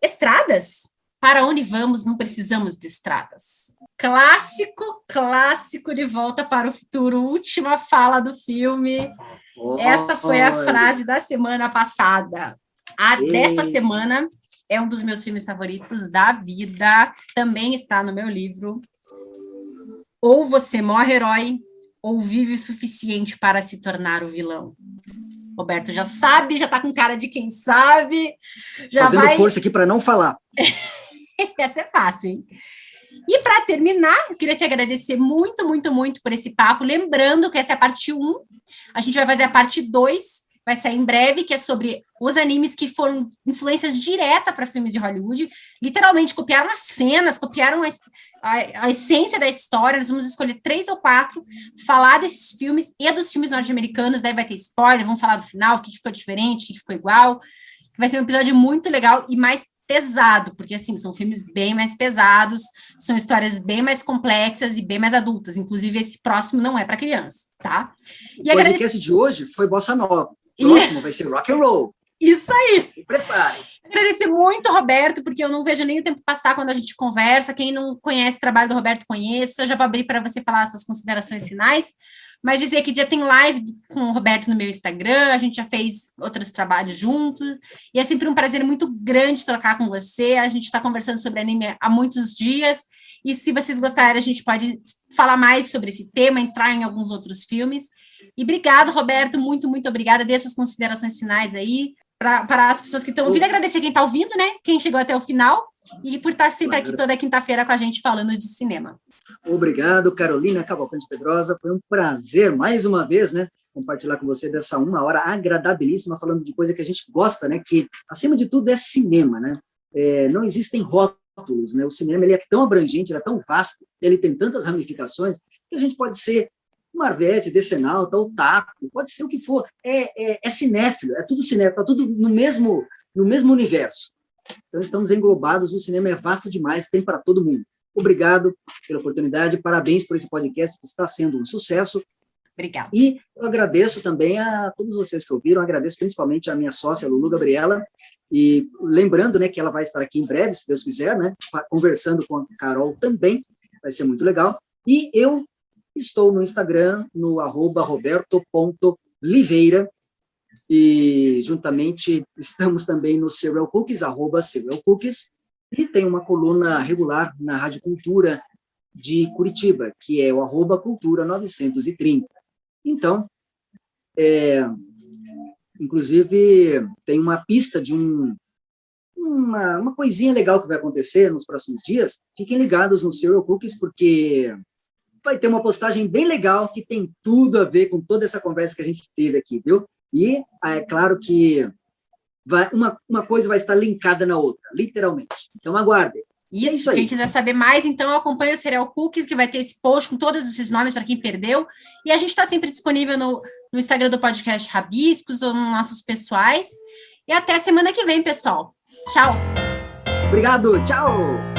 estradas? Para onde vamos, não precisamos de estradas. Clássico de Volta para o Futuro, última fala do filme. Essa foi a frase da semana passada. A dessa semana é um dos meus filmes favoritos da vida. Também está no meu livro. Ou você morre herói, ou vive o suficiente para se tornar o vilão. Roberto já sabe, já tá com cara de quem sabe. Fazendo força aqui para não falar. Essa é fácil, hein? E para terminar, eu queria te agradecer muito, muito, muito por esse papo. Lembrando que essa é a parte 1. A gente vai fazer a parte 2, vai sair em breve, que é sobre os animes que foram influências diretas para filmes de Hollywood. Literalmente, copiaram as cenas, copiaram a essência da história. Nós vamos escolher 3 ou 4, falar desses filmes e dos filmes norte-americanos. Daí vai ter spoiler, vamos falar do final, o que ficou diferente, o que ficou igual. Vai ser um episódio muito legal e mais pesado, porque, assim, são filmes bem mais pesados, são histórias bem mais complexas e bem mais adultas. Inclusive, esse próximo não é para criança, tá? E o podcast de hoje foi Bossa Nova. O próximo vai ser Rock and Roll. Isso aí! Se prepare. Agradecer muito, Roberto, porque eu não vejo nem o tempo passar quando a gente conversa. Quem não conhece o trabalho do Roberto, conheça. Eu já vou abrir para você falar as suas considerações finais. Mas dizer que já tem live com o Roberto no meu Instagram, a gente já fez outros trabalhos juntos, e é sempre um prazer muito grande trocar com você. A gente está conversando sobre anime há muitos dias, e se vocês gostarem, a gente pode falar mais sobre esse tema, entrar em alguns outros filmes. E obrigado, Roberto, muito, muito obrigada. Dê suas considerações finais aí, para as pessoas que estão ouvindo, agradecer quem está ouvindo, né? Quem chegou até o final, e por estar sempre aqui toda quinta-feira com a gente falando de cinema. Obrigado, Carolina Cavalcante Pedrosa. Foi um prazer, mais uma vez, né, compartilhar com você dessa 1 hora agradabilíssima, falando de coisa que a gente gosta, né, que, acima de tudo, é cinema, né? Não existem rótulos, né? O cinema ele é tão abrangente, ele é tão vasto, ele tem tantas ramificações, que a gente pode ser Marvete, Decenalta, Otaku, pode ser o que for. É cinéfilo, é tudo cinéfilo, está tudo no mesmo universo. Então, estamos englobados, o cinema é vasto demais, tem para todo mundo. Obrigado pela oportunidade, parabéns por esse podcast que está sendo um sucesso. Obrigada. E eu agradeço também a todos vocês que ouviram, agradeço principalmente a minha sócia, Lulu Gabriela, e lembrando, né, que ela vai estar aqui em breve, se Deus quiser, né, conversando com a Carol também, vai ser muito legal. E eu estou no Instagram, no @roberto.liveira, e juntamente estamos também no Serial Cookies, @Serial Cookies, e tem uma coluna regular na Rádio Cultura de Curitiba, que é o @Cultura 930. Então, inclusive, tem uma pista de uma coisinha legal que vai acontecer nos próximos dias. Fiquem ligados no Serial Cookies, porque vai ter uma postagem bem legal que tem tudo a ver com toda essa conversa que a gente teve aqui, viu? E é claro que uma coisa vai estar linkada na outra, literalmente. Então, aguardem. Isso, quem quiser saber mais, então acompanha o Serial Cookies, que vai ter esse post com todos esses nomes para quem perdeu. E a gente está sempre disponível no Instagram do podcast Rabiscos ou nos nossos pessoais. E até semana que vem, pessoal. Tchau. Obrigado, tchau.